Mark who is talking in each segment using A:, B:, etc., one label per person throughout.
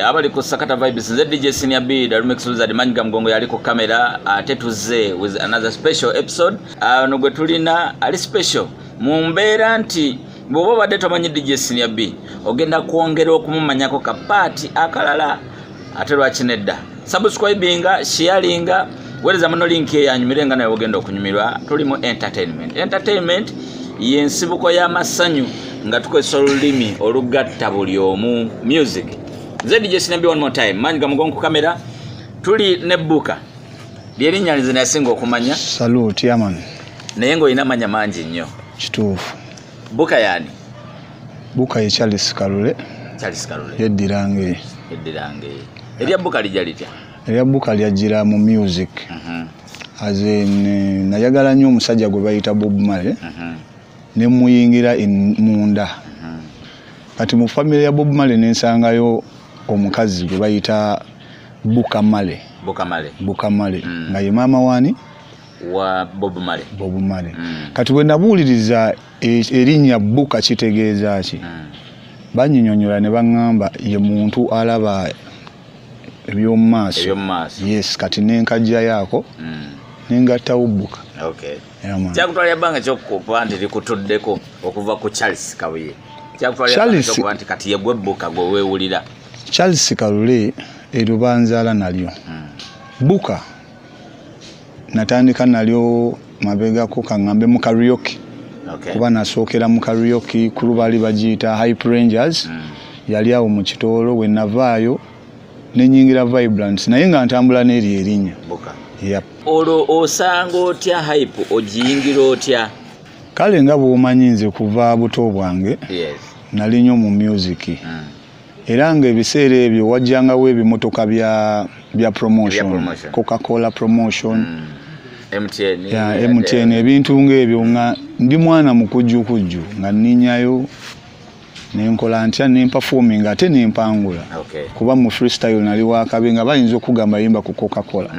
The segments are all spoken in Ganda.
A: Abali ku Sakata Vibes nze DJ Senior B Darumix Wizard Manyiga Mgongo yali ku kamera tetuze with another special episode no gwe tulina ali special mu mbeera nti bobo badde tomanyi DJ Senior B ogenda kuongera okumumanyako kapati akalala ate lwakinedda subscribinga sharinga weleza muno link yanyumirenga nayo ogenda okunyumirwa tuli mu entertainment yensibuko y'amasanyu nga tukozesa olulimi olugatta buli omu music. DJ Senior B one more time. Manyiga Mgongo ku kamera. Tuli ne Buka. Lyerinnya lizina yasinga okumanya.
B: Salute yaman.
A: Naye ng'olina manya mangi nnyo.
B: Kituufu.
A: Buka yani?
B: Buka ye Charles Kalule.
A: Charles Kalule.
B: Yeddirange.
A: Erya Buka lijja litya?
B: Erya Buka lyajjira mu music. As in nayagala nnyo omusajja gwe bayita Bob Marley. Ne muyingira munda. Kati mu family ya Bob Marley nensangayo omukazi gwe bayita Buka Marley. Nga ye mama wani
A: wa Bob Marley. Kati bwe nabuuliriza erinnya Buka kitegeeza ki? Banyinyonyola ne baŋŋamba ye muntu alaba eby'omu maaso. Yes, kati nenkajja yaako nengattawo Buka. Okay. Kyakutwalira bbanga ky'okukuba nti likutuddeko okuva ku Charles Kabuye. Charles kati yegwe Buka gwe weewulira.
B: Charles Kalule erubanzaala nalyo. Buka natandika nalyo mabegako kaŋŋambe mu karaoke. Kuba nasookera mu karaoke ku lubaali bagiyita Hype Rangers. Yali awo mu Kitolo we navaayo nenyingira Vibrant naye nga ntambula n'eri erinnya
A: Buka.
B: Yep.
A: Olwo osanga otya Hype ogiyingira otya?
B: Kale nga bw'omanyi nze kuva buto bwange.
A: Yes.
B: Nali nnyo mu music. Era nga ebiseera ebyo wajjangawo ebimotoka bya promotion. Coca-Cola promotion. MTN ebintu ng'ebyo nga ndi mwana mukujjukujju nga nninyayo nenkola ntya nemperforming ate nempangula. Kuba mu freestyle nali wakabe nga bayinza okugamba yimba ku Coca-Cola.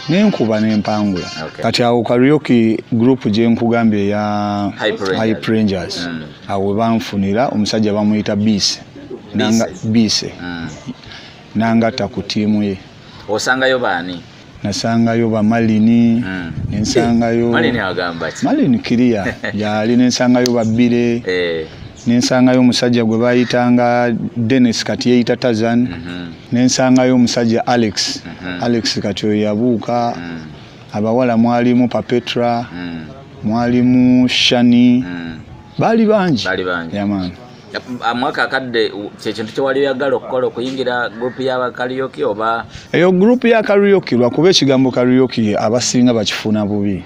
B: Nenkuba nempangula. Kati awo karaoke group gye nkugambye ya Hype Rangers. Awo banfunira omusajja bamuyita Bise. Bise. Nangata ku tiimu ye.
A: Osangayo baani?
B: Nasangayo ba Malini. Nensangayo
A: Malini agamba ki?
B: Malini Kiria. Yali nensangayo ba Bire. Nensangayo omusajja gwe bayitanga Dennis kati yeyita Tazan. Nensangayo omusajja Alex. Alex kati oyo yabuuka. Abawala mwalimu Papetra. Mwalimu Shani. Bali bangi. Yaman.
A: Amwaka akadde kyekintu kyewali oyagala okukola okuyingira group y'aba karaoke oba?
B: Eyo group ya karaoke lwakuba ekigambo karaoke abasinga bakifuna bubi.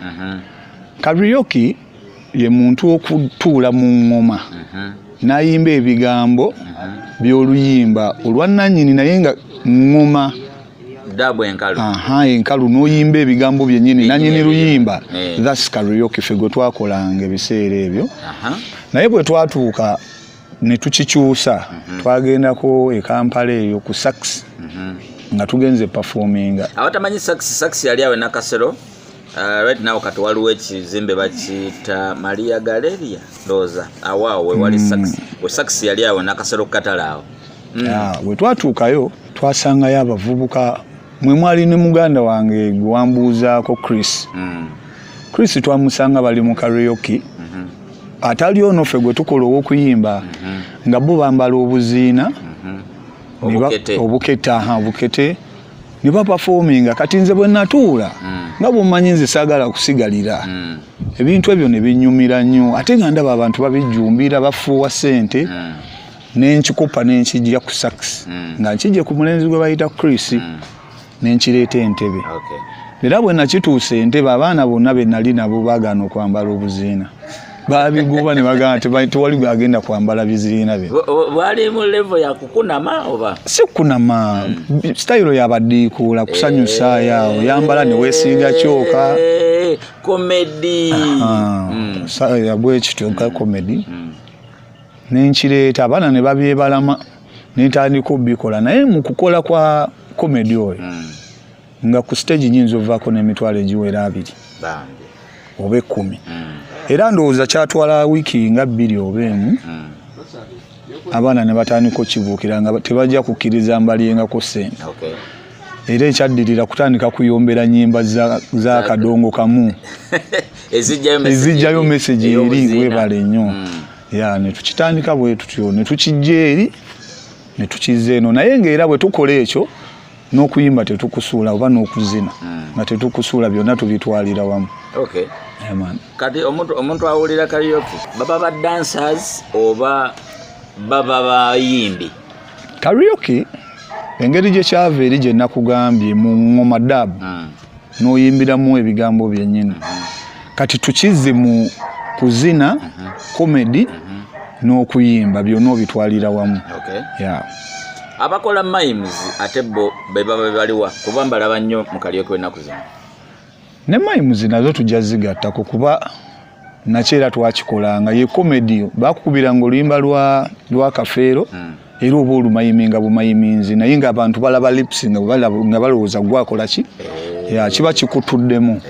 B: Karaoke ye muntu okutuula mu ngoma. Nayimba ebigambo by'oluyimba olwannannyini naye nga ngoma
A: dabo enkalu.
B: Enkalu n'oyimba ebigambo byennyini nannyini luyimba. That's karaoke ffe gwe twakolanga ebiseera ebyo. Naye bwe twatuuka ne tukikyusa twagendako e Kampala eyo ku sax nga tugenze performinga.
A: Abatamanyi sax yali awe Nakasero. Right now kati waliwo ekizimbe bakiyita Maria Galleria Rosa awawo we wali sax. We sax yali awe Nakasero Katala awo.
B: We twatuukayo twasangayo abavubuka mwe mwali ne muganda wange gwambuuzaako Chris. Chris twamusanga bali mu karaoke. Atali ono ffe gwe tukola okuyimba nga bo bambala obuziina obukete ne baperforminga kati nze bwe natuula nga bw'omanyi nze saagala kusigalira ebintu ebyo ne binyumira nnyo ate nga ndaba abantu babijjumbira bafuuwa ssente n'enkikupa n'enkijja ku sax nga nkijje ku mulenzi gwe bayita Chris n'enkireeta entebe. Era bwe nakituusa entebe abaana bonna be nali nabo baagaana okwambala obuziina. Babiguba ne bagamba tewali agenda kwambala biziina bye.
A: Wali mu level ya kukunama oba? Si
B: kunama. Style ya badikuula kusanyusa yawo yambala ne weesiiga kyoka.
A: Comedy.
B: Ya bwekityo comedy. N'enkireeta abaana ne babyebalama n'entandika obikola naye mu kukola kwa comedy oyo nga ku stage nyinza ovaako n'emitwalo egiwera 2 oba 10. Era ndowooza kyatwala wiiki nga 2 oba 1 abaana ne batandika okukibuukira nga tebajja kukkiriza mbalyengako ssente. Era ekyaddirira kutandika kuyombera nnyimba za kadongo kamu ezijjayo meseji eri webale nnyo. Ne tukitandika bwe tutyo ne tukijja eri ne tukizza eno, naye ng'era bwe tukola ekyo n'okuyimba tetukusuula oba n'okuzina nga tetukusuula, byonna tubitwalira wamu.
A: Kati omuntu awulira karaoke baba ba dancers oba baba bayimbi?
B: Karaoke engeri gye kyava eri gye nakugambye mu ngoma dab n'oyimbiramu ebigambo byennyini. Kati tukizze mu kuzina comedy n'okuyimba byonna obitwalira wamu.
A: Abakola mimes ate bo baba baliwa kuba mbalaba nnyo mu karaoke ennaku zino?
B: Ne mimes nazo tujja zigattako kuba nakyera twakikolanga. Ye comedy bakukubiranga oluyimba lwa kafeero era oba olumayiminga bumayiminzi, naye ng'abantu balaba lips nga balowooza gwakola ki, kiba kikutuddemu,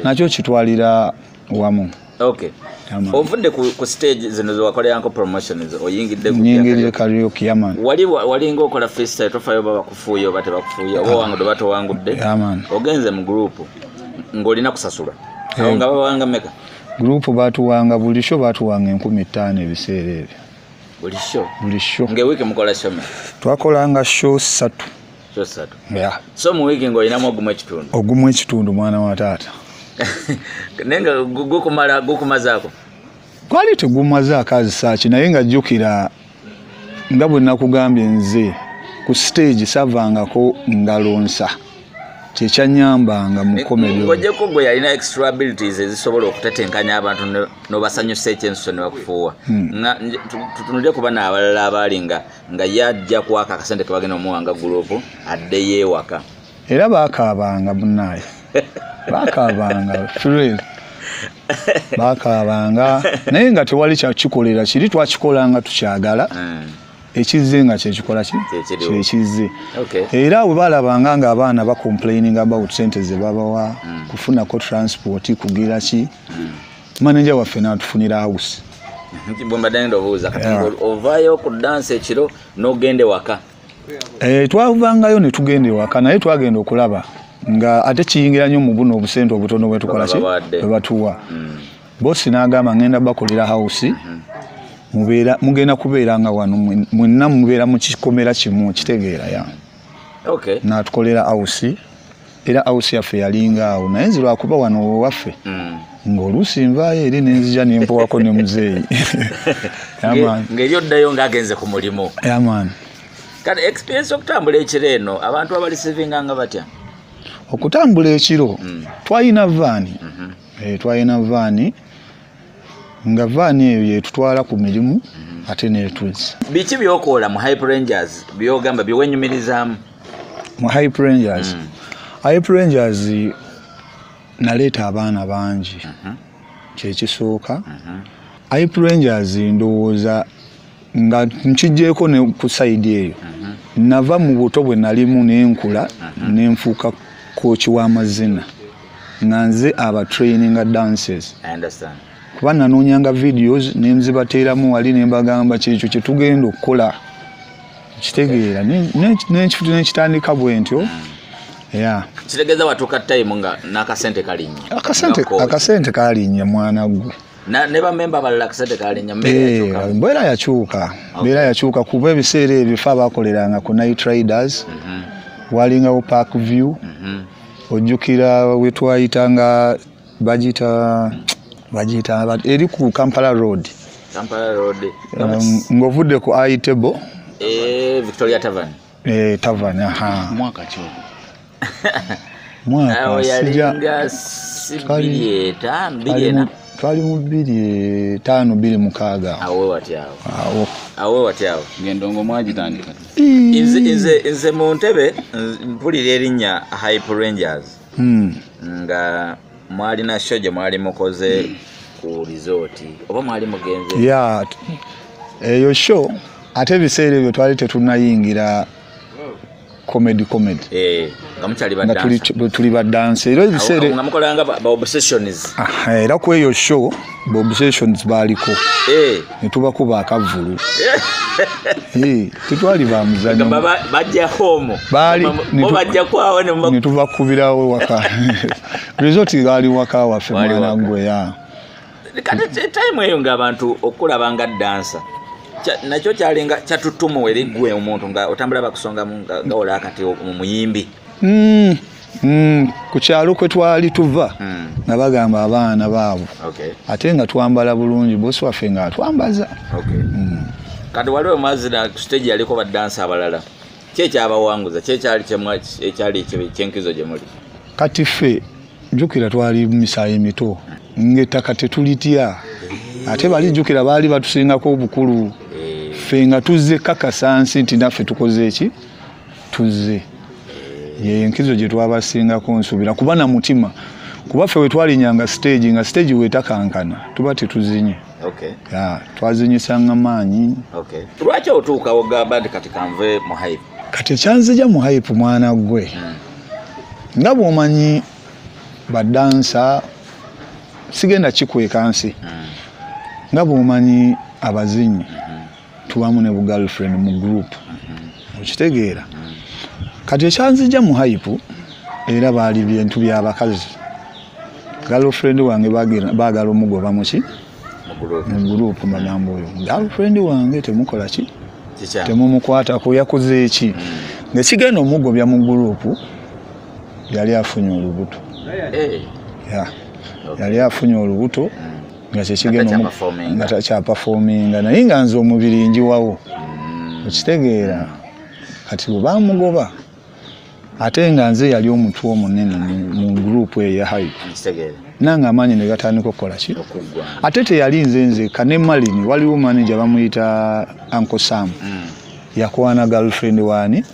B: nakyo kitwalira wamu.
A: Ovudde ku stage zino zewakoleranko promotions
B: nyingidde karaoke yaman.
A: Wali ng'okola freestyle tofayo oba bakufuuye oba tebakufuuye oba owangudde oba towangudde, ogenze mu group ng'olina kusasula awo nga babawanga meka?
B: Group batuwanga buli show batuwanga 15,000 ebiseera ebyo.
A: Buli show. Ng'ewiiki mukola show mmeka?
B: Twakolanga show 3.
A: So mu wiiki ng'olinamu ogumu ekitundu mwana wa taata. Nenga gukumazaako? Gwali tegumazaako azisaaki, naye nga jjukira nga bwe nakugambye nze ku stage savangako ngalonsa, kyekyanyambanga mu comedy. Ng'ogyeko gwe yalina extra abilities ezisobola okutetenkanya abantu n'obasanyusa ekyensuso ne bakufuuwa. Tutunulire ku bana abalala abaali nga yajja kwaka akasente ke bagenda omuwanga gurupu addeyo ewaka.
B: Era baakaabanga munnaaye. Baakaabanga Fred. Baakaabanga naye nga tewali kyakikolera kiri, twakikolanga tukyagala. Ekizze nga kyekikola kyekizze. Era bwe balabanga ng'abaana bacomplaining about sente ze babawa, kufunako transport, kugira ki, manager waffe n'atufunira house.
A: Bwe mbadde ndowooza kati ovaayo ku dansi ekiro n'ogende waka.
B: Twavangayo ne tugenda ewaka, naye twagenda okulaba nga ate kiyingira nnyo mu buno obusente obutono bwe tukola ki bwe batuwa. Bossi n'agamba ngenda bakolera house, mugenda kubeeranga wano mwenna mubeera mu kikomera kimu, kitegeera n'atukolera house, era house yaffe yalinga awo, naye nze lwakuba wano waffe ng'oluusi nvaayo eri nenzija nempowako ne muzeeyi.
A: Ng'eri oddayo ng'agenze ku mulimu. Kati experience okutambula ekiro eno abantu abalicivinganga batya?
B: Okutambula ekiro twalina vaani. Twalina vaani nga vaani eyo yetutwala ku mirimu ate neetuzza.
A: Biki byokola mu Hype Rangers byogamba byewenyumirizaamu?
B: Mu Hype Rangers, Hype Rangers naleeta abaana bangi, kyekisooka. Hype Rangers ndowooza nga nkijjeeko ne ku side eyo nava mu buto bwe nalimu n'enkula n'enfuuka kooki w'amazina nga nze abatraininga dancers. Kuba nanoonyanga videos ne nzibateeramu wali ne mbagamba kyekyo kye tugenda okukola, kitegeera n'ekitandika bwe ntyo.
A: Kitegeeza watuuka time nga n'akasente kalinnya?
B: Akasente kalinnya mwana gwe.
A: Ne bamemba abalala akasente kalinnya?
B: Mbeera yakyuka kuba ebiseera ebyo fe abakoleranga ku Night Riders, walingawo Park View, ojjukira we twayitanga bagiyita eri ku Kampala Road. Ng'ovudde ku Aitebo.
A: Victoria Tavern.
B: Tavern,
C: mwaka ki?
A: Mwaka yalinga 2005
B: twali mu 2005-2006.
A: Awo watyawo
C: Ngendongo mwagitandika?
A: Nze mu Ntebe mpulira erinnya Hype Rangers nga mwalina show gye mwali mukoze ku resort oba mwali mugenze?
B: Eyo show ate ebiseera ebyo twali tetunayingira comedy
A: nga mukyali badansi,
B: tuli badansi era ebiseera
A: nga mukolanga ba obsessions.
B: Era ku eyo show ba obsessions baaliko ne tubakuba akavulu Tetwali ba muzanyo.
A: Bajja home. Bajja kwawo
B: ne tubakubirawo waka. Resort gali waka waffe mwana gwe ya.
A: Kati time eyo ng'abantu okulabanga dansa. Nakyo kyalinga kyatutumu eri gwe omuntu nga otambula bakusonga nga ola akati omuyimbi.
B: Ku kyalo kwe twali tuva nga bagamba abaana baabo ate nga twambala bulungi bosi waffe nga atwambaza.
A: Kati waliwo mazi na stage yaliko badansa abalala kyekyabawanguza ekyali ekyenkizo gye muli.
B: Kati ffe jjukira twali misaayi mito ng'ettaka tetulitya ate balijjukira baali batusingako obukulu ffe nga tuzze kakasansi nti naffe tukoze eki tuzze yenkizo gye twabasingako nsubira kuba na mutima kuba ffe we twalinyanga stage nga stage wetakankana tuba tetuzinye. Twazinyisanga maanyi.
A: Lwaki otuuka ogamba nti kati kanve mu hype?
B: Kati ekyanzija mu hype mwana gwe nga bw'omanyi badansa sigenda kikweka nsi nga bw'omanyi abazinyi tubamu ne bu girlfriend mu group okitegeera. Kati ekyanzija mu hype era baali bintu by'abakazi. Girlfriend wange baagala omugoba muki mu group magambo oyo. Girlfriend wange temukola ki temumukwatako yakoze eki ng'ekigenda omugobya mu group yali afunye olubuto. Yali afunye olubuto nga kyekigenda nga takyapafominga naye nga nze omubiri njiwawo okitegeera. Kati bwe bamugoba ate nga nze yali omutwe omunene mu group eyo ya hype nanga amaanyi ne gatandika okukola ki ate teyali nze kane Malini waliwo manager bamuyita Uncle Sam yakwana girlfriend wani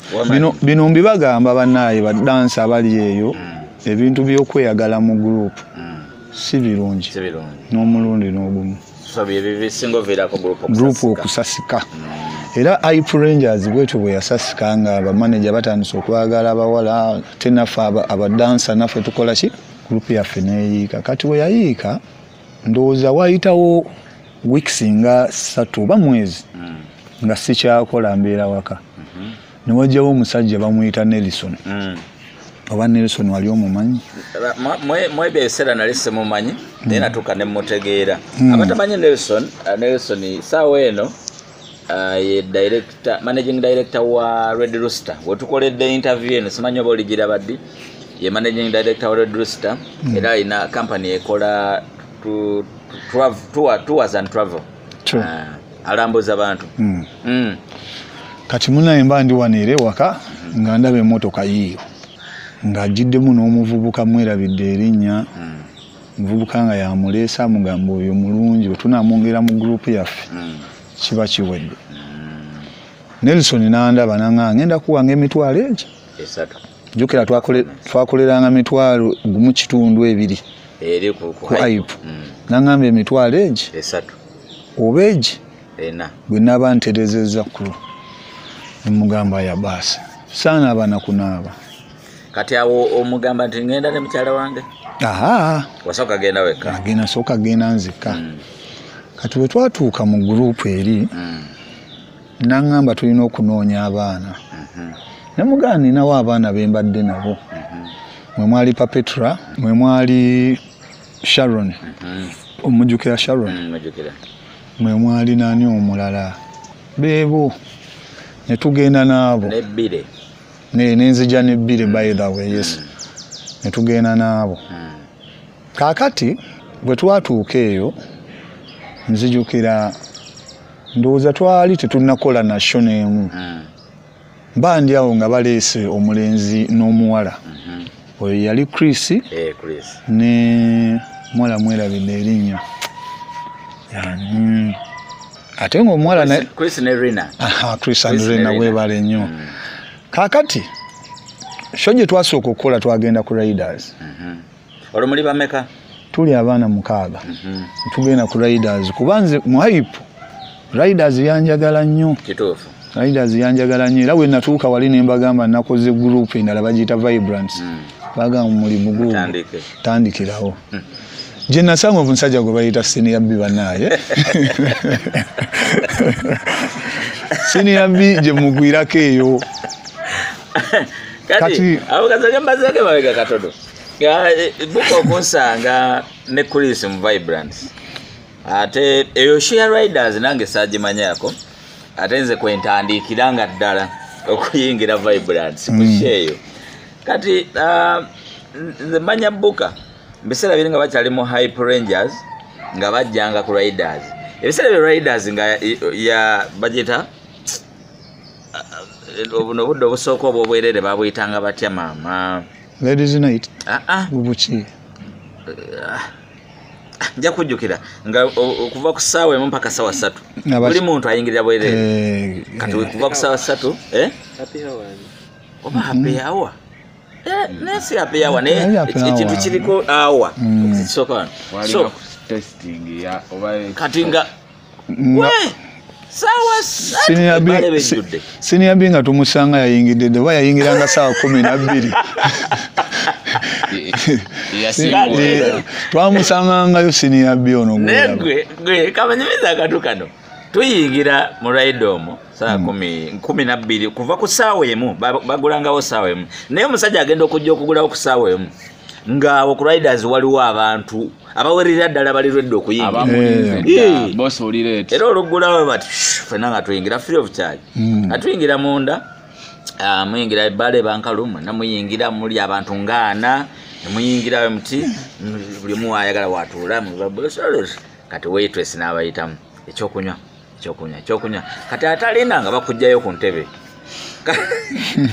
B: bino mbibagamba bannaaye badansa abali eyo ebintu by'okweyagala mu group si birungi n'omulundi n'ogumu group okusasika. Era Hype Rangers bwetyo bwe yasasika nga abamanager batandise okwagala abawala tenaffe abadansa naffe tukola ki group yaffe neeyiika. Kati bwe yayiika ndowooza wayitawo weeks nga 3 oba mwezi nga sikyakola mbeera waka ne wajjawo omusajja bamuyita Nelson. Oba Nelson wali omumanyi?
A: Mwebeesera nali simumanyi naye natuuka ne mmutegeera. Abatamanyi Nelson saawa eno ye managing director wa Red Rooster. Wetukoledde interview eno simanyi oba oligira baddi ye managing director wa Red Rooster era alina company ekola tours and travel. Alambuza abantu.
B: Kati munaye mba ndi waniire waka nga ndaba emmotoka yiyo ng'agiddemu n'omuvubuka mwerabidde erinnya muvubuka nga yamuleesa mugamba oyo mulungi bwe tunaamwongera mu group yaffe kiba kiwedde. Nelson n'andaba nanga ngenda kuwanga emitwalo egi jjukira twakoleranga mitwalo gumu kitundu ebiri ku hype nangamba emitwalo egi oba egi bwe naaba nterezezza kulu nemugamba ya baasi saanaaba nakunaaba.
A: Kati awo omugamba nti ngenda ne mukyala wange wasooka genda wekka?
B: Agenda sooka genda nzekka. Kati bwe twatuuka mu group eri nangamba tulina okunoonya abaana nemugamba ninawo abaana be mbadde nabo mwe mwali Papetra mwe mwali Sharon omujjukira Sharon mwe mwali nani omulala beebo ne tugenda naabo
A: nebbire
B: nenzija nebbire by the way yes ne tugenda naabo. Kaakati bwe twatuuka eyo nzijukira ndowooza twali tetunakola nasho n'emu mba ndi awo nga baleese omulenzi n'omuwala oyo yali Chris ne muwala mwerabidde erinnya ate ng'omuwala Chris and Rena weebale nnyo. Kaakati sho gye twasooka okukola twagenda ku Raiders.
A: Olwo muli bameka?
B: Tuli abaana 6 tugenda ku Raiders kuba nze mu hype Raiders yanjagala nnyo.
A: Kituufu.
B: Raiders yanjagala nnyo era we natuuka wali ne mbagamba nakoze group endala bagiyita Vibrance bagamba muli mu group tandikirawo. Je nasanga omusajja gwe bayita senior B bannaaye Senior B gye mugwirako eyo.
A: Kati abo kazage mbazage bawega katodo. Buka okunsanga ne Chris mu Vibrant. Ate eyo share riders nange sajimanyako. Ate nze kwentandikiranga ddala okuyingira Vibrant kusheyo. Kati nze manya buka mbisera biringa bakyali mu Hype Rangers nga bajjanga ku riders. Ebisera bya riders nga ya budgeta obuno budde obusooka obwobwerere babuyitanga batya mama.
B: Ladies night. Bubuki.
A: Nja kujjukira nga okuva ku ssaawa emu mpaka ssaawa 3 buli muntu ayingirira bwerere. Kati kuva ku ssaawa 3 happy hour. Oba happy hour. Nesi happy hour ne ekintu kiriko hour okisooka. So
C: testing ya oba
A: katinga we sawa
B: senior B nga tumusanga yayingidde dde yayingiranga ssaawa 12. Twamusangangayo senior B ono
A: gwe kabanyimiza akatu kano tuyingira mu Raidomo saa 12 kuva ku ssaawa emu bagulangawo ssaawa emu naye omusajja agenda okujja okugulawo ku ssaawa emu ngaawo ku riders waliwo abantu abawerera ddala balirwedde okuyingira
C: boss olirete
A: era olugulawo bati fena nga tuyingira free of charge atuyingira munda muyingira bale bankalumwe namuyingira muli abantu ngana muyingira muti buli mu ayagala watuula mu babosolers kati waitress n'abayitamu ekyokunywa kati atalina nga bakujjayo ku ntebe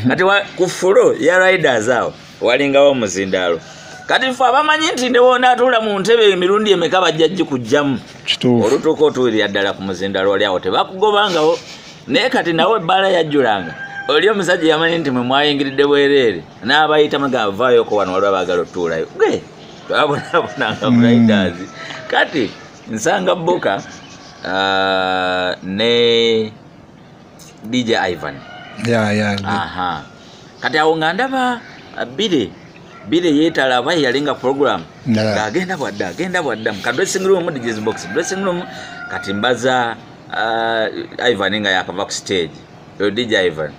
A: kati ku fulo ya riders awo walingawo muzindaalo kati fa abamanyi nti ne wona atula mu ntebe emirundi emeka bajjajji kujjamu olutuuka otuwirira ddala ku muzindaalo wali awo tebakugobangawo naye kati nawe ebbala yajjulanga oli omusajja yamanyi nti mwe mwayingiridde bwereere n'abayita magamba vaayoko wano waliwo baagala otuulayo gwe twabonabonanga mu riders kati nsanga buka ne DJ Ivan kati awo nga ndaba bire yeetalaba yalinga program ng'agenda bwadda mu dressing room DJ's box dressing room kati mbaza Ivan nga yakava ku stage DJ Ivan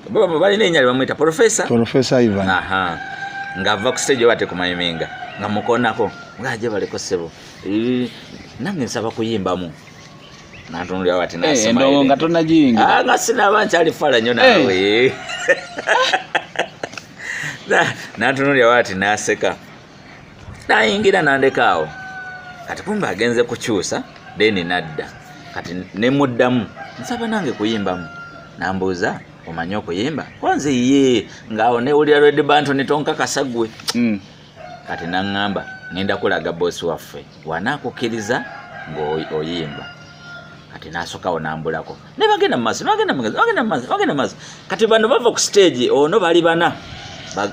A: balina ennyali bamuyita Professor
B: Ivan
A: ng'ava ku stage bate kumayiminga nga mukonako ng'aje baleko ssebo nange nsaba kuyimbamu natunulira wati
C: ndongo nga tonagiyingira
A: nga sinaba nkyali fala nnyo naawe natunulira wati naseka nayingira nandekaawo kati kumbe agenze kukyusa then nadda kati nemuddamu nsaba nange kuyimbamu nambuuza omanyi okuyimba kwanze ye ngaawo newulira Red Bantu netonkakasa gwe kati naŋŋamba ngenda kulaga bosi waffe wanaakukiriza ng'oyimba kati nasookawo nambulako ne bagenda mu maaso kati bano bava ku stage ono bali bana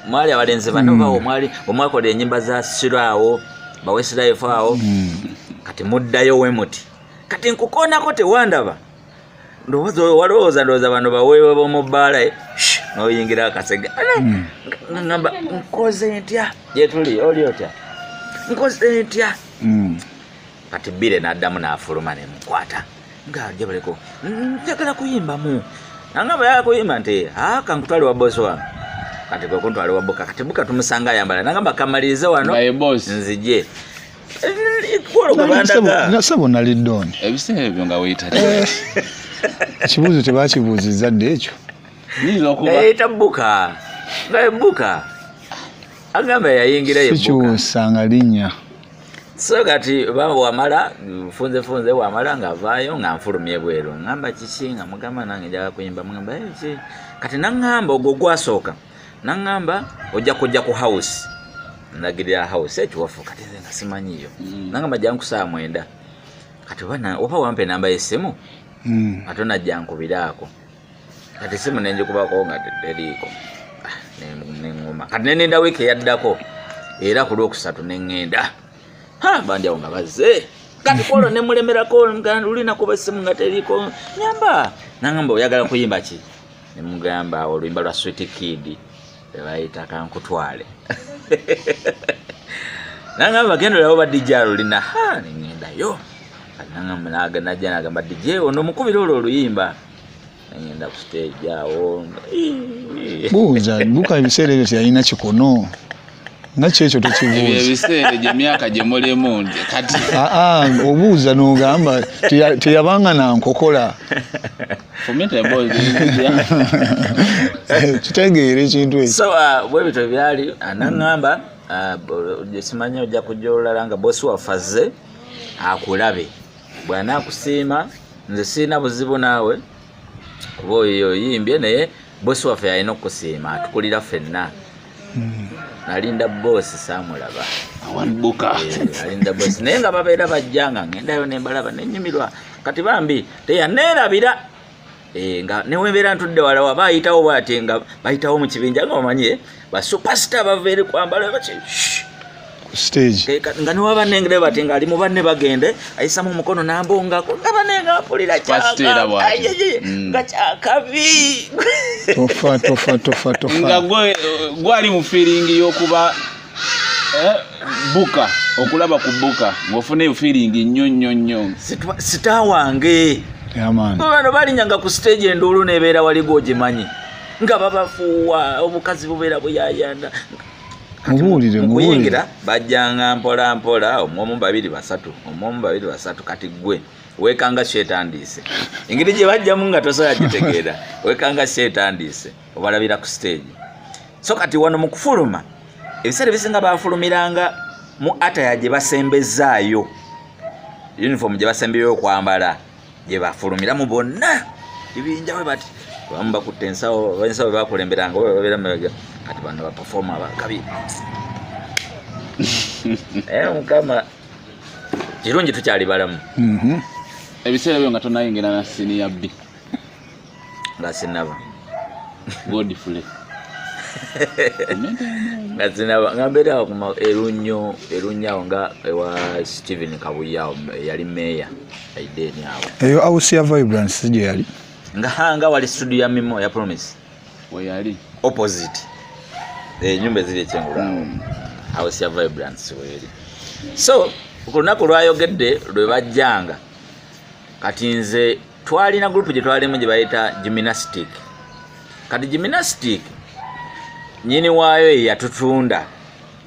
A: mwali abalenzi bano bawo mwali omwakola ennyimba za siraawo bawesiraifu awo kati muddayo wemuti kati nkukoonako tewandaba walowooza bano baweewe b'omubbaala n'oyingira akasege ngamba nkoze ntya gyetuli oli otya nkoze ntya kati bire n'addamu n'afuluma nemukwata ng'ajja baleko njagala kuyimbamu nangamba yagala kuyimba nti kankutwale wa bosi wange kati kwe kuntwale wa buka kati buka tumusanga ayambala nangamba kamalirize wano nzije
B: nasabo nali ddoni
C: ebiseera ebyo nga weyita
B: ekibuuzo tebakibuuzizza dde ekyo
A: nayita buka nga buka agamba yayingira ye buka
B: sikiwusanga linnya
A: so kati wamala funze wamala ng'avaayo nga nfulumye bweru ngamba kiki nga mugamba nange njagala kuyimba mugamba ki kati naŋŋamba ogwo gwasooka naŋŋamba ojja kujja ku house ndagirira house ekiwafu kati nze nga simanyiyo naŋŋamba jangu saa 9 kati oba wampe namba y'essimu ate onajja nkubiraako kati simu nenjikubako nga teriiko neŋŋuma kati nenenda wiiki eyaddako era ku lwokusatu neŋŋenda bandyawo nga bazze kati kwolwo nemulemerako lulinako bessimu nga teriiko nyamba naŋŋamba oyagala kuyimba ki nemugamba oluyimba lwa Sweet Kid bayita kankutwale naŋŋamba genda olabo ba DJ alulina neŋŋendayo naŋŋamba najja nagamba DJ ono mukubira olwo oluyimba ngenda ku stage awo
B: buuza buka ebiseera ebyo teyalina kikono nakyekyo tokibuuza
C: ebiseera gy'emyaka gye mulimu kati
B: obuuza n'ogamba teyabanga nankokola kitegeera ekintu ekyo
A: so bwe bityo byali anaŋŋamba simanyi ojja kujja olulala nga bosi wafazze akulabe bw'anaakusiima nze sirina buzibu naawe kuba oyo oyimbye naye bosi waffe yalina okukusiima atukulira ffenna nalinda bosi saamulaba
C: awanbuka
A: alinda bosi naye nga babeera bajjanga ngendayo nembalaba nenyumirwa kati bambi teyaneerabira nga newembeera ntudde wala waba ayitawo bwate nga bayitawo mu kibinja nga bamanye basupasita bava eri kwambala baki
B: stage
A: nga niwaba nengere bati nga ali mu banne bagende ayisamu omukono nambongako nga banenga apulira nga kyakabi
B: tofa
C: nga gwali mu feeling y'okuba buka okulaba ku buka ng'ofuneyo feeling nnyo
A: sita wange bano balinyanga ku stage enduulu nebeera waligo ogimanyi nga babafuuwa obukazi bubeera buyayanda mukuyingira bajjanga mpola mpola omwomu babiri basatu kati gwe wekanga shetandiise engeri gye bajjamu nga tosobola gitegeera wekanga shetandiise obalabira ku stage so kati wano mu kufuluma ebiseera bisinga bafulumiranga mu ataya gye basembezaayo uniform gye basembeyo okwambala gye bafulumiramu bonna ibinja we bati bamu bakutte ensawo bakulemberanga babeera mebega kati bano baperforma bakabi mukama kirungi tukyali balamu
C: ebiseera byo nga tonayingira na senior B
A: nga sinaba
C: godfully
A: nga sinaba nga mbeera kuma erunyawo nga ewa Steven Kabuyawo yali meya aideni awo
B: eyo house ya Vibrance gye yali
A: nga wali studio ya Mimo ya Promise
C: we yali
A: opposite nyumba ziri ekyengula house ya Vibrance weri so ku lunaku lwayogedde lwe bajjanga kati nze twalina group gye twalimu gye bayita gymnastic kati gymnastic nyini waayo yatutunda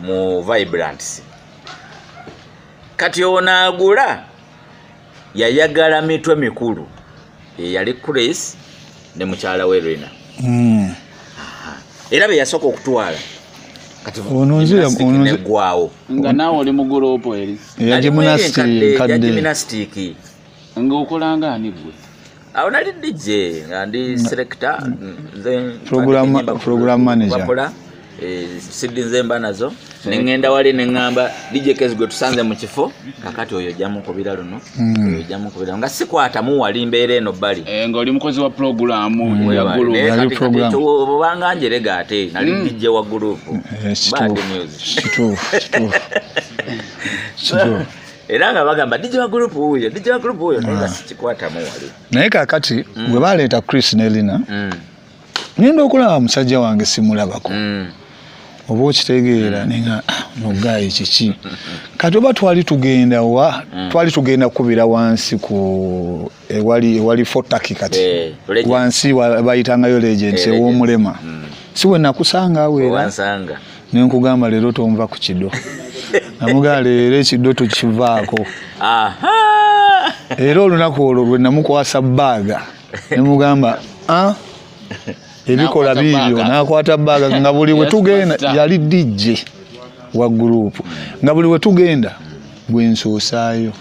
A: mu Vibrance kati onaagula yayagala mitwe mikulu yali Chris ne mukyala we Rena era be yasooka okutwala kati onogwawo
C: nga naawe oli mu gurupu eri
B: ya
A: gymnastic
C: nga okolanga ani gwe
A: awo nali DJ nga ndi selector
B: program manager
A: sidi nze mba nazo nengenda wali nengamba DJ Kez gwe tusanze mu kifo kakati oyo jamu kubira luno oyo jamu kubira nga sikwata mu wali mbeere eno bali
C: nga oli mukozi wa program ya group
B: yali program
A: obanga njerega ate nali DJ wa group bad news era nga bagamba DJ wa group uyo nga sikwata mu wali
B: naye kakati gwe baleeta Chris ne Lina ngenda okulaba musajja wange simulabako oba okitegeera nenga nogayi kiki kati oba twali tugenda kubira wansi ku ewali Fortaki kati wansi bayitangayo Legends ew'omulema siwe nakusanga awera nenkugamba leero tonva ku kido namugaa leero ekido tukivaako era olunaku olwo lwe namukwasa bbaaga nemugamba ebikola bibyo nakwata bbaga nga buli we tugenda yali DJ wa group nga buli we tugenda bwensoosaayo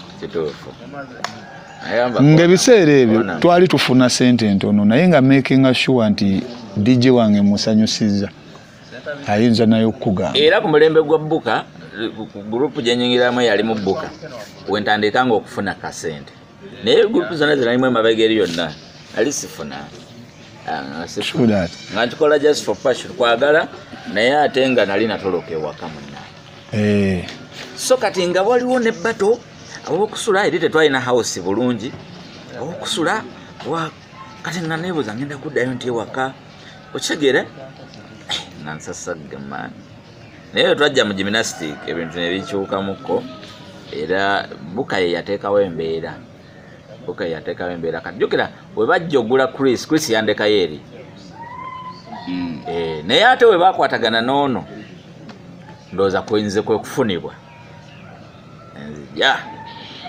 B: ng'ebiseera ebyo twali tufuna sente ntono naye nga making sure nti DJ wange musanyusiza ayinza nayo okugamba
A: era ku mulembe gwa Buka group gye nyingiramu yali mu Buka wentandikanga okufuna kasente naye group zonna ziralimu emabega eri yonna ali sifuna nga nkikola just for passion kwagala naye ate nga nali natoloka ewaka munna so kati nga waliwo ne bato abokusula eri tetwalina house bulungi abokusula kati nga nebuuza ngenda kuddayo nti ewaka okitegeere nga nsasagamaani naye twajja mu gymnastic ebintu ne bikyukamukko era Buka ye yateekawo embeera okay yatekayo embeera kati jjukira we bajja ogula Chris yandekayo eri naye ate we bakwatagana n'ono ndowooza kuyinze kwe kufunibwa nzija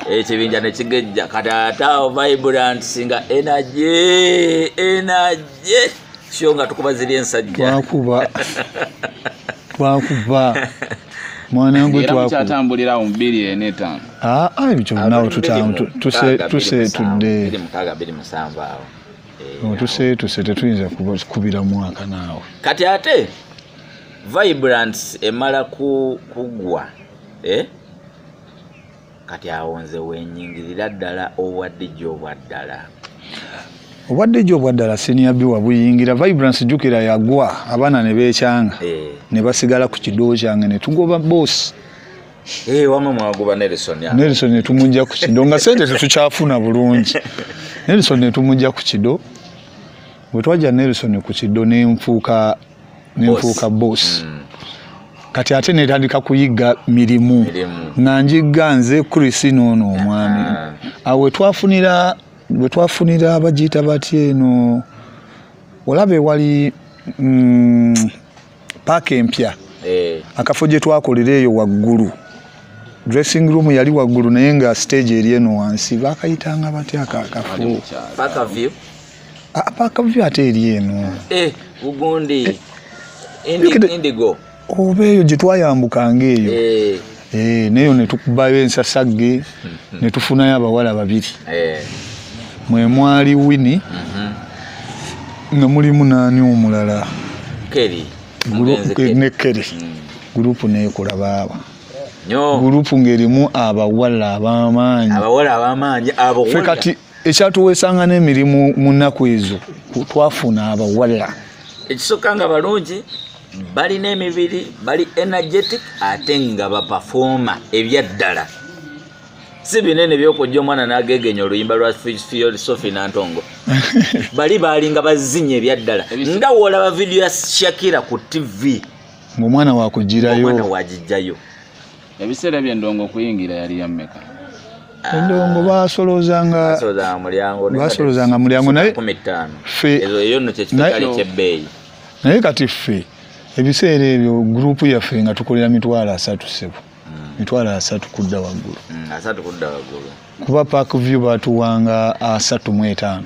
A: ekibinja ne kigejja kati ataawo Vibrant singa energy sho nga tukuba ziri ensajja twakuba mwana wangu
C: twatambulira mu 2.5
B: ebyo nawo tuse tudde
A: mutaga 2.7 awo
B: tuse tetuyinza kubira mwaka naawe
A: kati ate Vibrant emala kugwa kati awonze wenyingirira ddala obwadde
B: obwaddala senior B wabuyingira Vibrance jukira yagwa abaana ne beekyanga ne basigala ku kiddoo kyange ne tugoba boss
A: wamwe mwagoba Nelson
B: ne tumujja ku kiddoo nga sente tetukyafuna bulungi Nelson ne tumujja ku kiddoo bwe twajja Nelson ku kiddoo ne nfuuka boss kati ate netandika kuyiga mirimu nga njigga nze Chris n'ono omwami awe twafunira abagiyita batya eno olabe wali paaka empya akafo gye twakolera eyo waggulu dressing room yali waggulu naye nga stage eri eno wansi bakayitanga batya akafo paaka view ate eri eno
A: bugundi indigo
B: oba eyo gye twayambukanga eyo neyo ne tukubayo ensasagge ne tufunayo abawala babiri mwe mwali Winnie nga mulimu naani omulala ne Kelly gurupu neekola baaba gurupu ng'erimu abawala ab'amaanyi ffe kati ekyatuweesanga n'emirimu mu nnaku ezo twafuna abawala
A: ekisooka nga balungi balina emibiri bali energetic ate nga baperforma ebyaddala si binene byokujja omwana n'agegenya oluyimba lwa Sophie Nantongo balinga bazinya ebyaddala nga woolaba video ya Shakira ku TV
B: ng'omwana
A: wagijjayo
C: ebiseera by'endongo okuyingira yali yammeka
B: endongo basolozanga mulyango naye naye kati ffe ebiseera ebyo gurupu yaffe nga tukolera 3 sebo 3 kudda waggulu kuba Park View batuwanga 35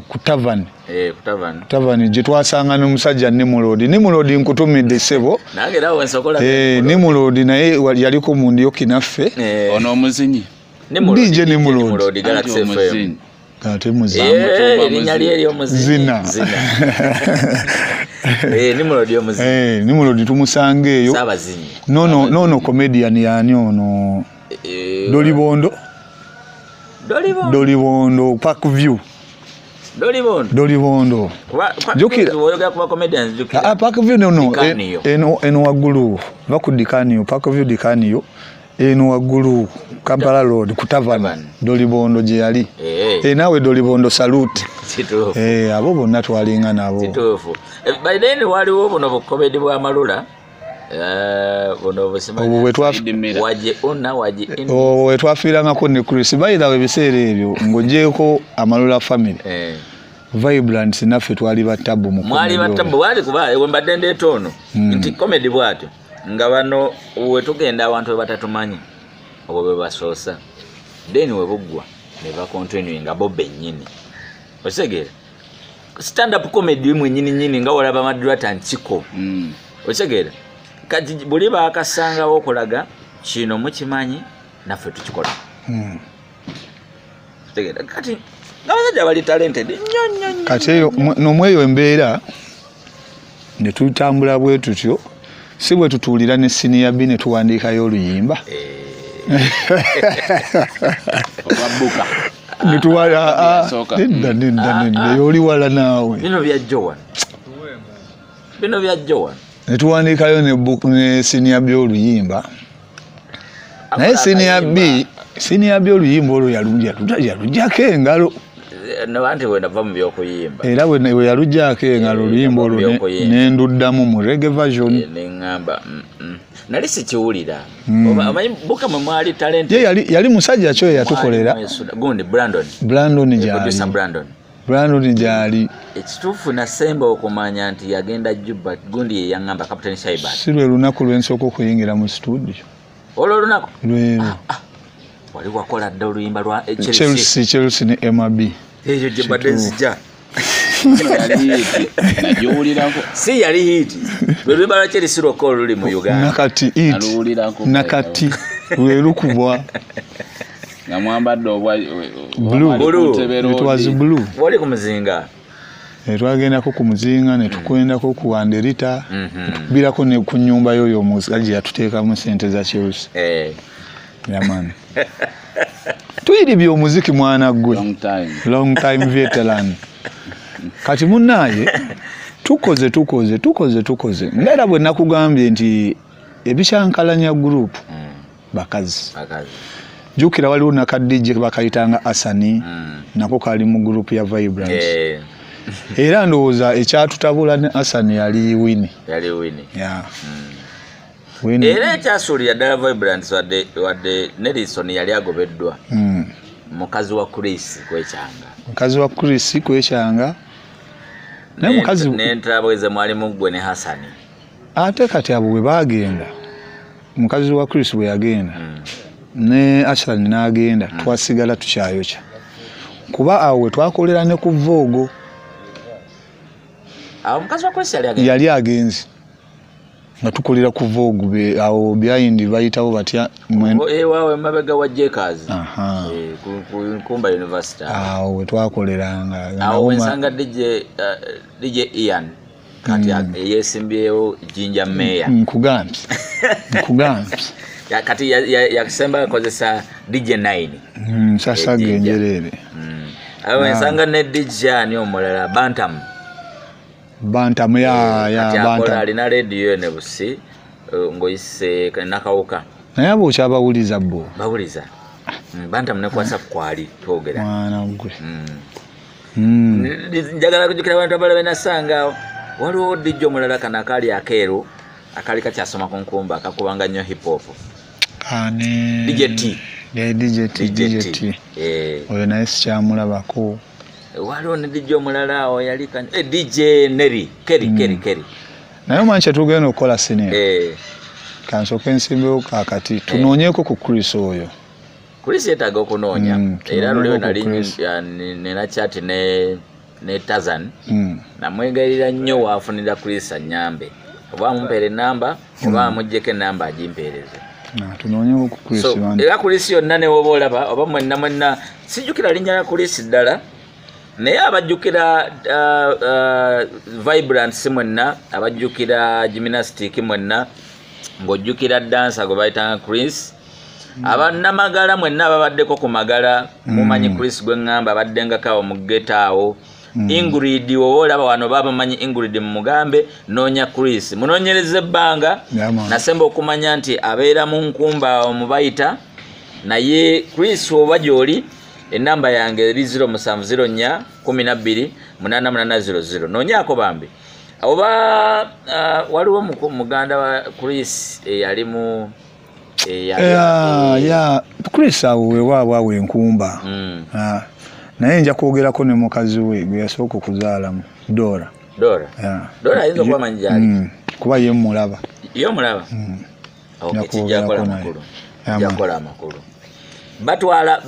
B: ku tavern gye twasanga n'omusajja Nimulodi nkutumidde ssebo Nimulodi naye yaliko mu ndyoki naffe
C: ono omuzinyi
B: DJ Nimulodi ate
A: zina
B: Nimulodi tumusange eyo nono comedian yani ono Dolibondo Park View Dolibondo Park View eno waggulu bakudikaniyo Park View dikaniyo eno waggulu Kampala Road ku tavern Dolibondo gye yali naawe Dolibondo salute abo bonna twalinga nabo
A: by then waliwo buno bukomedi bwa Malula buno busimanyi
B: wetwafiirangako ne Chris bayirawo ebiseera ebyo ng'ogyeko Amalula family Vibrant naffe twali batabu
A: mwali batabu wali kuba wembadde ndeeta ono nti comedy bwatyo nga bano wetugenda abantu we batatumanyi obwo bwe basoosa then we buggwa ne bakontinue nga bo bennyini okitegera stand up comedy mwennyini nga walaba Madrata Nkiko okitegera kati buli baakasangawo okulaga kino mukimanyi naffe tukikola okitegera kati n'abasajja bali talented
B: kati eyo nomweyo embeera ne tutambula bwe tutyo si bwe tutuulira ne senior B ne tuwandiikayo oluyimba nedda yoli wala naawe
A: bino byajjowa
B: ne tuwandiikayo ne senior B oluyimba naye senior B oluyimba olwo yalugyako engalo
A: nabantu bwe nava mu byokuyimba
B: era we yalujjaako engalo oluyimba olwo nenduddamu mu reggae version
A: neŋŋamba nali sikiwulira omanyi buka mwe mwali talent
B: ye yali musajja kyo yatukolera
A: gundi
B: Brandon gyali
A: ekituufu nasemba okumanya nti yagenda Juba gundi ye yaŋŋamba Captain Shaibat
B: si lwe lunaku lwensooka okuyingira mu studio
A: olwo olunaku
B: lwero
A: wali wakola dda oluyimba lwa
B: Chelsea ne MB
A: eyo gye badde nzija
C: nagiwulirako
A: si yali hiti lwe luyimba lwa Chelsea lwokka oluli mu Uganda
B: nakati lwe lukubwa
C: nga mwambadde
B: blue
A: wali ku muzinga
B: twagendako ku muzinga ne tukwendako ku Wanderita tukubirako ne ku nnyumba yoyo omuzika gye yatuteekamu sente za Chelsea yamani tuyiri by'omuziki mwana gwe long time veteran kati munnaye tukoze ngaera bwe nakugambye nti ebikyankalanya group bakazi jukira waliwo nakadije bakayitanga Asani nako kali mu group ya Vibrance era ndowooza ekyatutabula ne Asani yali Winnie
A: era ekyasuulira ddala Vibrance wadde Nelson yali agobeddwa mukazi wa Chris kwekyanga naye mukazi nentabweze mwalimu gwe ne Hasani
B: ate kati abo bwe bagenda mukazi wa Chris bwe yagenda ne Asani n'agenda twasigala tukyayokya kuba awo we twakolera ne ku Vogo
A: mukazi wa Chris
B: yali agenzi nga tukolera ku Vogo awo behind bayitawo batya
A: ewawe mabega wa Jekers ku Nkumba University
B: awo we twakoleranga
A: awo wensanga DJ Ian kati yesimbyewo Jinja Meya
B: nkugambye
A: kati yasemba kozesa DJ 9
B: sasa genjerere
A: awo wensanga ne DJ ani omulala Bantam
B: Bantam
A: alina radio ne busi ngoyise nakawuka
B: naye abo kyabawuliza bo
A: bawuliza Bantam ne kwasa kwali twogera
B: mwana gwe
A: njagala kujukira abantu abala benasanga waliwo DJ omulala kana kali akeero akali kakyasoma ku Nkumba akakubanga nnyo hip hop DJ T oyo naye sikyamulabako waliwo ne DJ omulala awo yali DJ Neri Kerry
B: naye manche tugenda okukola senior kansooka ensimbewo kakati tunoonyeeko ku Chris oyo
A: Chris yetaaga okunoonya era luleo nali nena chat ne Tazan namwegalira nnyo waafunira Chris anyambe oba mumpeere namba oba amuggyeko enamba agimpeereze
B: tunoonyeeko ku Chris
A: era Chris yonna ne woba olaba oba mwenna sijjukira linnya lya Chris ddala naye abajjukira Vibrance mwenna abajjukira gymnastic mwenna ng'ojjukira dansa gwe bayitanga Chris abannamagala mwenna ababaddeko ku magala mumanyi Chris gwe ŋŋamba abaddengako mu getaawo Ingrid woba olaba wano babamanyi Ingrid mu Mugambe noonya Chris munoonyereza ebbanga nasemba okumanya nti abeera mu Nkumba omubayita naye Chris oba gy'oli enamba yange 0704 12 8800 noonyaako bambi oba waliwo muganda wa Chris eyali mu
B: Chris awo wewaabwe Nkumba naye nja kwogerako ne mukazi we gwe yasooka okuzaalamu Dora
A: ayinza okuba manyi gyali
B: kuba ye mulaba
A: jakola amakulu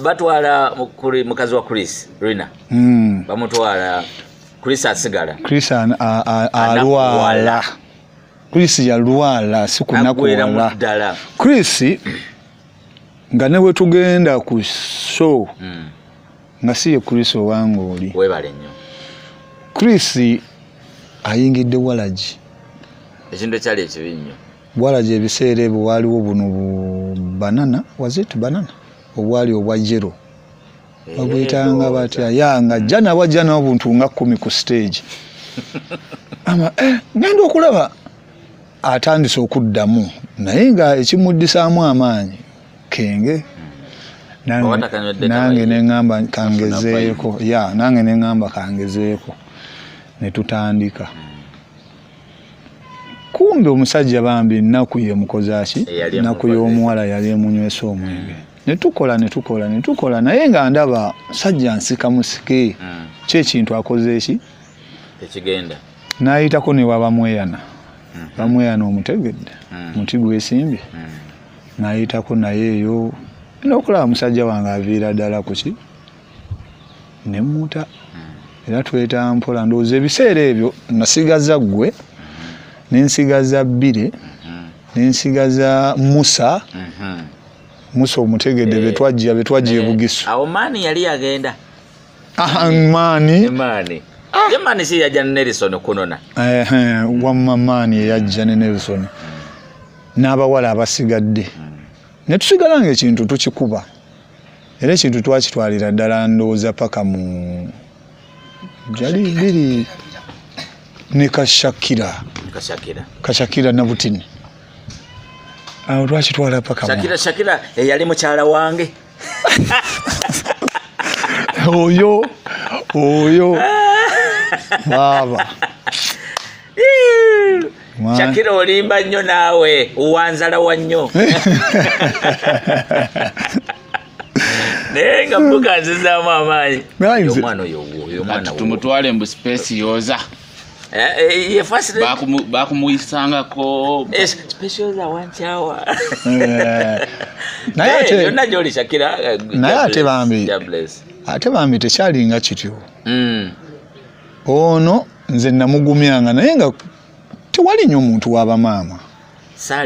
A: batwala mukazi wa Chris Rina bamutwala Chris asigala
B: Chris alwala Chris yalwala sikunakuwala Chris nga newe tugenda ku show nga siye Chris owange oli
A: webale nnyo
B: Chris ayingidde Walaji
A: ekintu kyali ekibi nnyo
B: Walaji ebiseera ebyo waliwo buno banana obwali obwa jero babuyitanga batya yanga jana wajana obuntu nga 10 ku stage ama ngenda okulaba atandise okuddamu naye nga ekimuddisaamu amaanyi kenge nange neŋŋamba kangezeeko nange neŋŋamba kangezeeko ne tutandika kumbe omusajja bambi ennaku ye mukozaki ennaku y'omuwala yali emunywesa omwenge ne tukola naye nga ndaba musajja nsika musike kyekintu akoze eki
A: ekigenda
B: n'ayitako ne wabamweyana bamweyana omutegedde muti gwesimbye n'ayitako naye eyo n'okulaba musajja wange aviira ddala kuki nemuta era tweta mpola ndowooza ebiseera ebyo nasigaza ggwe nensigaza Bbire nensigaza Musa omutegedde betwajja e Bugisu
A: awo maani yali agenda maani si yajja ne Nelson kunona
B: wamma maani yajja ne Nelson n'abawala abasigadde ne tusigala ng'ekintu tukikuba era ekintu twakitwalira ddala ndowooza paka mu jali biri ne Kashakira na Butini awo twakitwala paka
A: Shakira yali mukyala wange oyo baba Shakira olimba nnyo naawe uwanzala wa nnyo naye nga Buka nzizaamu amaanyi omwana oyo
C: tumutwale mbu space yoza bakumuyisangako
A: space yoza wankyawa
B: naye
A: gyoli Shakira
B: naye ate bambi tekyalinga kityo ono nze namugumyanga naye nga tewali nnyo omuntu w'abamaama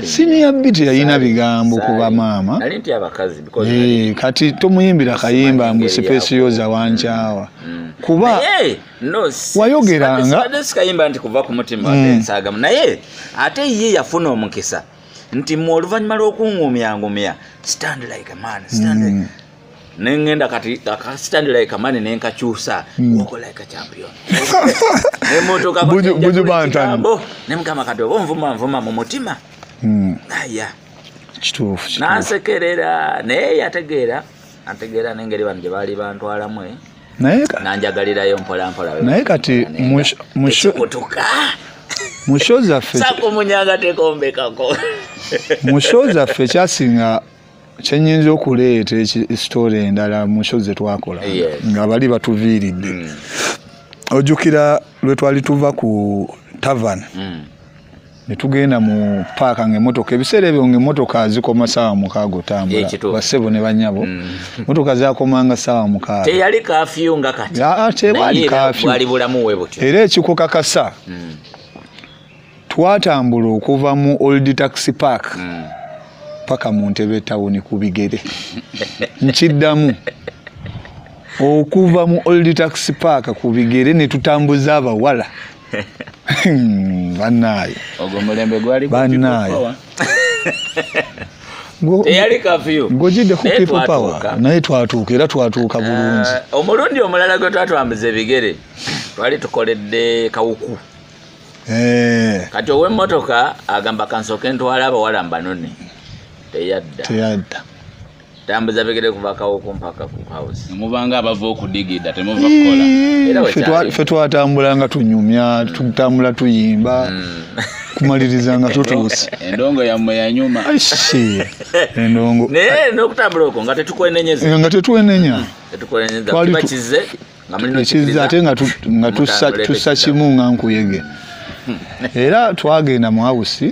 B: siniya Biti yalina bigambo ku bamaama kati tomuyimbira kayimba mbu space yoza wankyawa kuba wayogeranga
A: kayimba nti kuva ku mutima ensagamu naye ate ye yafuna omukisa nti mu oluvannyuma lw'okuŋŋumya stand like a man nengenda kati stand like a man nenkakyusa walk like a champion nemotoka
B: buju bantani
A: nemukama kati oba nvuma mu mutima aya
B: kituufu
A: nasekerera naye yategeera n'engeri bano gye baali bantwalamu nanjagalirayo mpolampola
B: naye kati musho zaffe
A: sakumunyanga tekombekako
B: musho zaffe kyasinga kyenyinza okuleeta ekisitole endala musho ze twakola nga bali batuviiridde ojjukira lwe twali tuva ku tavern ne tugenda mu paaka ng'emmotoka ebiseera ebyo ng'emmotoka zikoma ssaawa 6 otambula bassebo ne bannyabo emmotoka zakomanga ssaawa 6
A: teyali kafyu nga kati
B: tewali kafyu
A: bwali bulamu we butyo
B: era ekikukakasa twatambula okuva mu Old Taxi Park paka mu Ntebe Town ku bigere nkiddamu okuva mu Old Taxi Park ku bigere ne tutambuza abawala bannaye
C: ogomulembe gwali
B: bannaye
A: teyali kafyu
B: ng'ojidde ku people power naye twatuuka era twatuuka bulungi
A: omulundi omulala gwe twatwambuza ebigere twali tukoledde Kawuku kati ow'emmotoka agamba kansooke ntwala abawala mbanone teyadda tambuza bigere kuva Kawuku mpaka ku house
C: mubanga abava okudigida temuva kukola
B: ffe twatambulanga tunyumya tutambula tuyimba kumaliriza nga tutuuse
C: endongo yammwe yanyuma
B: endongo
A: naye n'okutambula okwo nga
B: tetukwenenya
A: bakize
B: ekiza ate nga tussa kimu nga nkuyege era twagenda mu house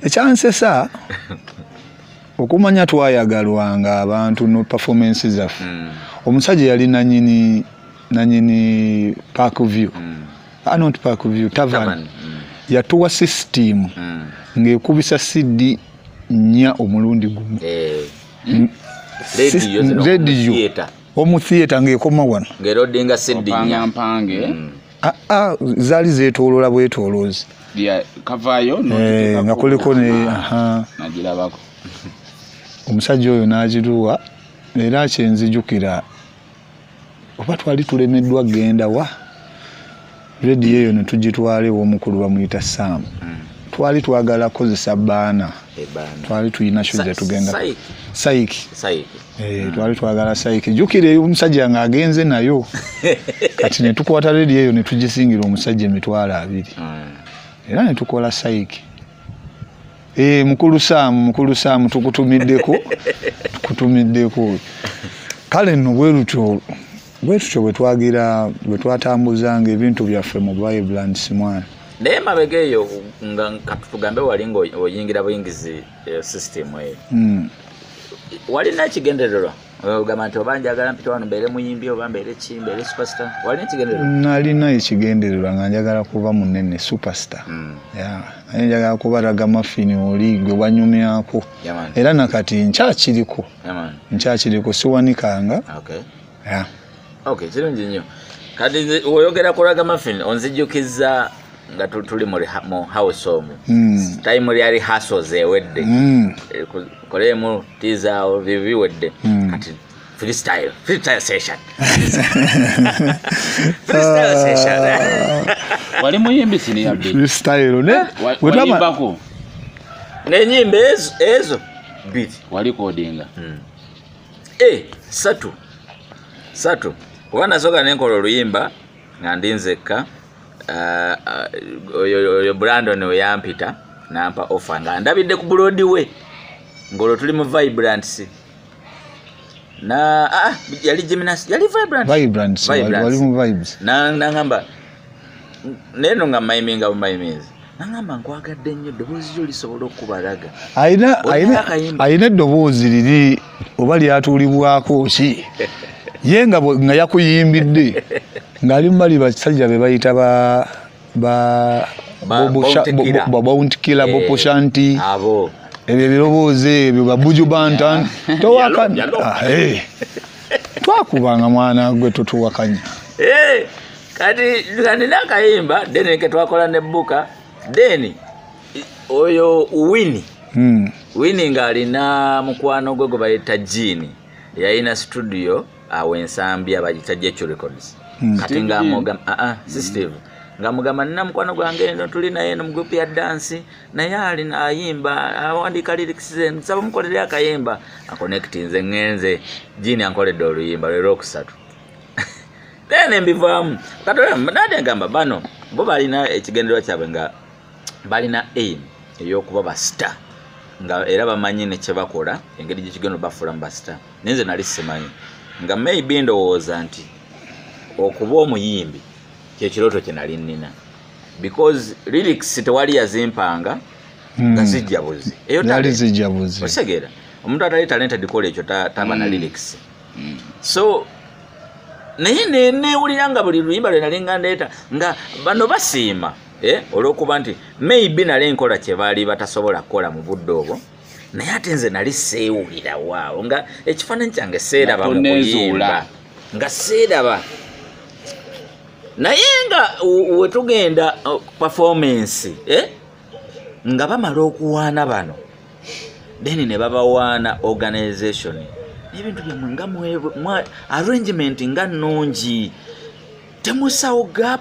B: ekyansesa okumanya twayagalwanga abantu no performance zaffe omusajja yali nanyini Park View not Park View Tavern yatuwa system ng'ekubisa CD 4 omulundi gumu radio omu theater ng'ekoma wano
A: ng'erodinga CD 4
C: mpange
B: zaali zeetoolola bwetooloozi
C: kavayo
B: nga kuliko
C: nagirabako
B: omusajja oyo n'agiruwa era kyenzijukira oba twali tulemeddwa genda wa rediyo eyo ne tugitwala ew'omukulu bamuyita Sam twali twagala kozesa baana twali tulina show ze tugenda Saiki
A: Saiki
B: twali twagala Saiki jukire omusajja nga agenze nayo kati ne tukwata ready eyo ne tugisingira omusajja emitwalo 2 era ne tukola Saiki mukulu Sam tukutumiddeko kale nno bwetutyo bwe twatambuzanga ebintu byaffe mu Vibrant mwana
A: naye mabega eyo nga katugambe wali ng'oyingira buyingizi system eyo walina ekigendererwa ogamba nti oba njagala mpita wano mbeere muyimbi oba mbeere ki mbeere superstar walina ekigendererwa
B: nalina ekigendererwa nga njagala kuba munene superstar naye njagala kuba Ragamuffin oli gwe wanyumyako era nakati nkyakiriko siwanikanga
A: kirungi nnyo kati oyogera ku Ragamuffin onzijukiza nga tuli mu house omwo time lyali hustles ewedde kolemu tizaawo biwedde kati freestyle session
C: wali muyimbi sini yabbi
B: freestyle ne
C: walimbako
A: n'enyimba ezo beat
C: wali kodinga
A: satu kuba nasoka nenkola oluyimba nga ndinzekka oyo Brandon oyampita nampa offer nga ndabidde ku Broadway ngolo tuli mu Vibrant na yali gymnast yali Vibrant
B: wali mu vibes
A: na ngamba neno nga maiminga nangamba nkwagadde nnyo eddoboozi lyo lisobola okubalaga
B: ayina eddoboozi liri oba lyatuulibwako ki ye nga yakuyimbidde ng'ali mbali basajja be bayita Bounty Killer Bopo Shanti
A: abo
B: ebyo ebiroboozi ebyo Babuju Bantan towakanya twakubanga mwana gwe totuwakanya
A: kati nakayimba deni ke twakola ne buka deni oyo Winnie ng'alina mukwano gwe bayita Jini yalina studio awensambya bagita Jecho Records kati ng'amugamba Steve ng'amugamba nina mukwano gwange eno tuli naye no mu group ya dance naye alina ayimba awandika lyrics ze nsaba mukolere akayimba aconnectinze ngenze Jini ankoledde oluyimba lero okusatu then mbivaamu kati nade ngamba bano bo balina ekigendererwa kyabwe nga balina aim ey'okuba ba star nga era bamanyi ne kye bakola engeri gye kigenda bafuula mu ba star nenze nali simanyi nga maybe ndowooza nti okuba omuyimbi kyekiroto kye nali nnina because lyrics tewali yazimpanga nga zijjabuzi eyo
B: yali zijjabuzi
A: osegeera omuntu atali talented kola ekyo taba na lyrics so naye newulira nga buli luyimba lwe nali nga ndeeta nga bano basiima olw'okuba nti maybe nali nkola kye baali batasobola kukola mu budde obwo naye ate nze nali seewulira waawo nga ekifaananyi kyange seeraba mu kuyimba nga seeraba naye nga wetugenda performance nga bamala okuwaana bano then ne babawaana organization n'ebintu byamwe nga arrangement nga nnungi temusawo gap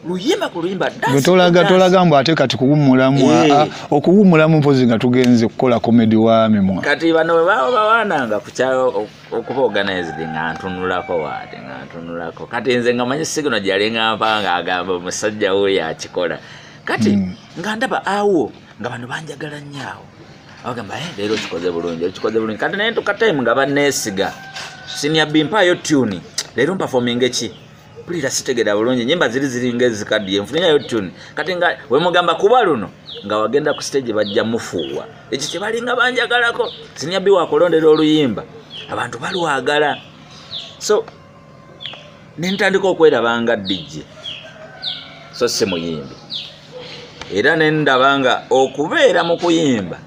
A: luyimba ku luyimba
B: tolaga mbu ate kati kuwummulamu okuwummulamu mpozi nga tugenze kukola comedy wami mwa
A: kati bano bwe baba bawaananga kukyalo okuba organized nga ntunulako kati nze nga manyi sigino gyali ngamba nga agamba omusajja oyo akikola kati nga ndaba awo nga bano banjagala nnyo awo abagamba leero kikoze bulungi kati naye tukatime nga banneesiga Senior B mpaayo tune leero mpafominga eki pulira sitegera bulungi nyimba ziri ngezikaddiye nfunirayo tune kati nga we mugamba kuba luno nga wagenda ku stage bajja mufuuwa ekyo kye balinga banjagalako Senior B wakulondera oluyimba abantu balwagala so nentandika okweraba nga DJ so si muyimbi era nendaba nga okubeera mu kuyimba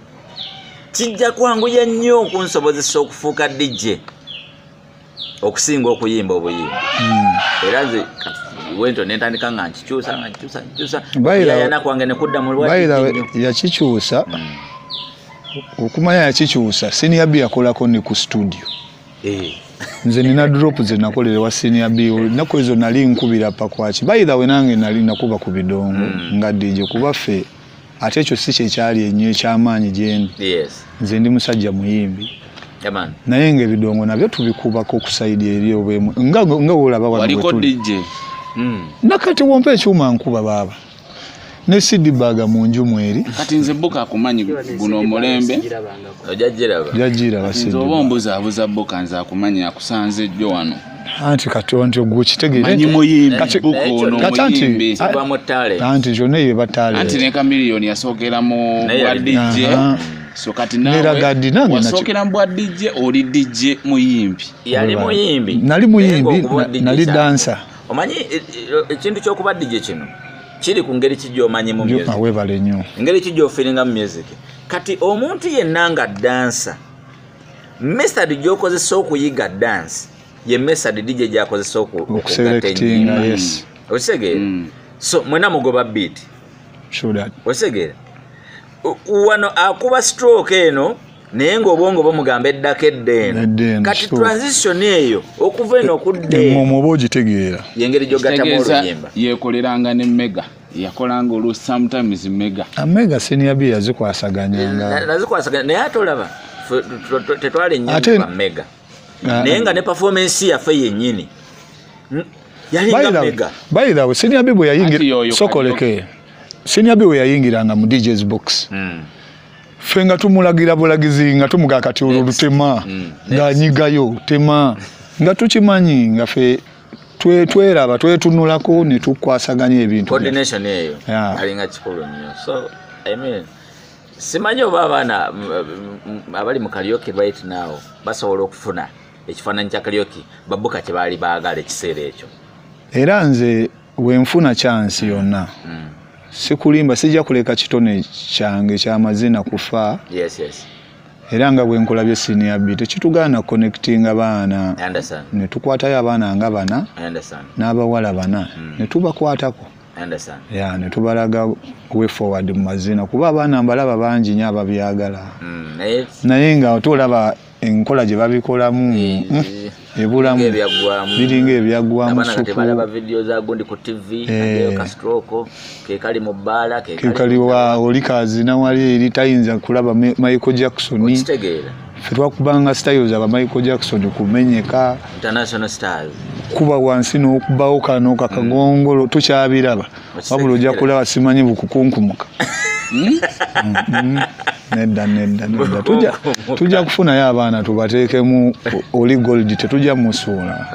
A: kijja kwanguya nnyo okunsobozesa okufuuka DJ okusinga okuyimba obuyimba era nze wento nentandika nga nkikyusa yana kwange nekudda mu lwaki
B: yakikyusa okumanya yakikyusa Senior B yakolako ne ku studio nze nina drop ze nakolere wa Senior B nako ezo nali nkubira pakwaki by the way nange nali nakuba ku bidongo nga DJ kuba ffe ate ekyo si kyekyali ennyo ekyamaanyi gyendi.
A: Yes.
B: Nze ndi musajja muyimbi.
A: Yaman.
B: Naye ng'ebidongo nabyo tubikubako okusaidi eri obwemu nga olaba
C: waliko DJ.
B: Nakati wompa ekyuma nkuba baaba. Ne sidibaga mu nju mweri.
C: Kati nze Booker akumanyi guno omulembe.
B: Jajira basidi.
C: Nze obombuza abuza Booker nze akumanyi akusanze jjo wano.
B: Anti katonto gukitegere.
C: Manyi muyimbi Booker ono muyimbi.
A: Siba mutale.
B: Anti jone ye batale.
C: Anti ne Chameleone yasookera mu bwa DJ. So kati
B: nawe
C: wasookera mu bwa DJ oli DJ muyimbi.
A: Yali muyimbi.
B: Nali muyimbi nali dancer.
A: Omanyi ekintu ky'okuba DJ kino kiri ku ngeri kijjo omanyi mu music.
B: Webale nnyo.
A: Ngeri kijjo feelinga mu music. Kati omuntu yenna nga dancer method gy'okozesa okuyiga dance ye method DJ gy'akozesa
B: okuselecting. Yes.
A: Osegere. So mwena mugoba beat.
B: Sure that.
A: Osegere. Wano akuba stroke eno naye ng'obwongo bamugamba eddako eddeeno. Kati transition eyo okuva eno okudda
B: eno oba ogitegeera
A: yengeri gy'ogattamu oluyimba.
C: Yeekoleranga ne Mega. Yakolanga olu sometimes Mega.
B: Mega senior B yazikwasaganyanga.
A: Nazikwasaganya naye ate olaba tetwala ennyimba Mega. Naye nga ne performance yaffe yennyini yalinga Mega.
B: By the way, senior B bwe yayingira sokoleke. Senior B bwe yayingiranga mu DJ's box. Fenga tumulagira bulagizi nga tumuga kati olutema nga nyigayo tema nga tukimanyi nga fe tweraba twetunulako ne tukwasaganya ebintu.
A: Coordination eyo alinga kikulu nnyo. So I mean simanyi oba abaana abali mu karaoke right now basobola okufuna ekifaananyi kya karaoke Booker kye baali baagala ekiseera ekyo.
B: Era nze wenfuna chance yonna sikulimba sijja kuleka kitone kyange ky'amazina kufa.
A: Yes.
B: Era nga bwe nkolabye senior B tekitugaana connecting abaana.
A: I understand.
B: Ne tukwatayo abaana nga bana.
A: I understand.
B: N'abawala bana. Ne tubakwatako.
A: I understand.
B: Yeah, ne tubalaga way forward mu mazina kuba abaana mbalaba bangi nnyo ababyagala. Naye nga tulaba enkola gye babikolamu ebulamu biringa ebyaggwamu
A: abaana kati balaba video za gundi ku TV nayo ka stroke ke kali mu bbala ke
B: kali wa olikazi na wali eri tayinza kulaba Michael Jackson.
A: Okitegeera
B: ffe twakubanga styles aba Michael Jackson kumenyeka
A: international style
B: kuba wansi n'okubawo kano kakagongolo tukyabiraba wabula ojja kulaba simanyi bukukunkumuka. Nedda tujja kufunayo abaana tubateekemu oli gold tetujja musuula.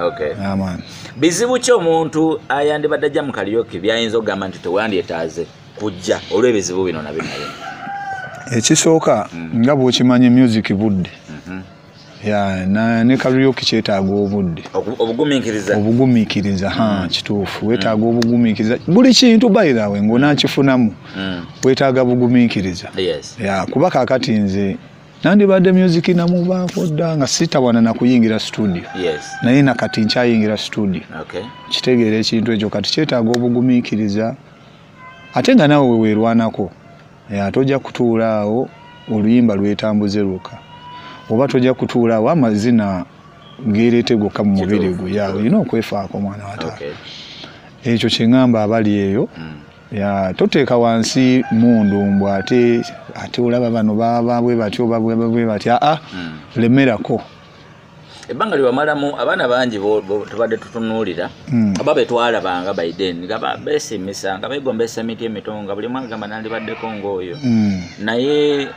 A: Aman. Bizibu ki omuntu ayandibadde ajja mu karaoke byayinza okugamba nti tewandyetaaze kujja olw'ebizibu bino na bino.
B: Ekisooka nga bw'okimanyi music budde. Ne karaoke kyetaaga obudde. Obugumiikiriza kituufu weetaaga obugumiikiriza buli kintu by the way ng'onaakifunamu weetaaga bugumiikiriza. Kuba kaakati nze nandibadde music namubaako dda nga sitawana na kuyingira studio. Naye nakati nkyayingira studio. Kitegeera ekintu ekyo kati kyetaaga obugumiikiriza ate nga nawe weerwanako. Tojja kutuula awo oluyimba lwetambuze luka oba tojja kutuula awo amazina geereete gokka mu mubiri gwe olina okwefaako mwana wa taata. Ekyo kyeŋŋamba abali eyo toteeka wansi mundu ate olaba bano baba bwe batyo bwe batya lemerako.
A: Ebbanga liwamalamu abaana bangi tubadde tutunuulira aba betwalabanga Biden nga beesimisa nga beegombesa emiti emitonga buli mwaka gamba nandibaddeko ng'oyo naye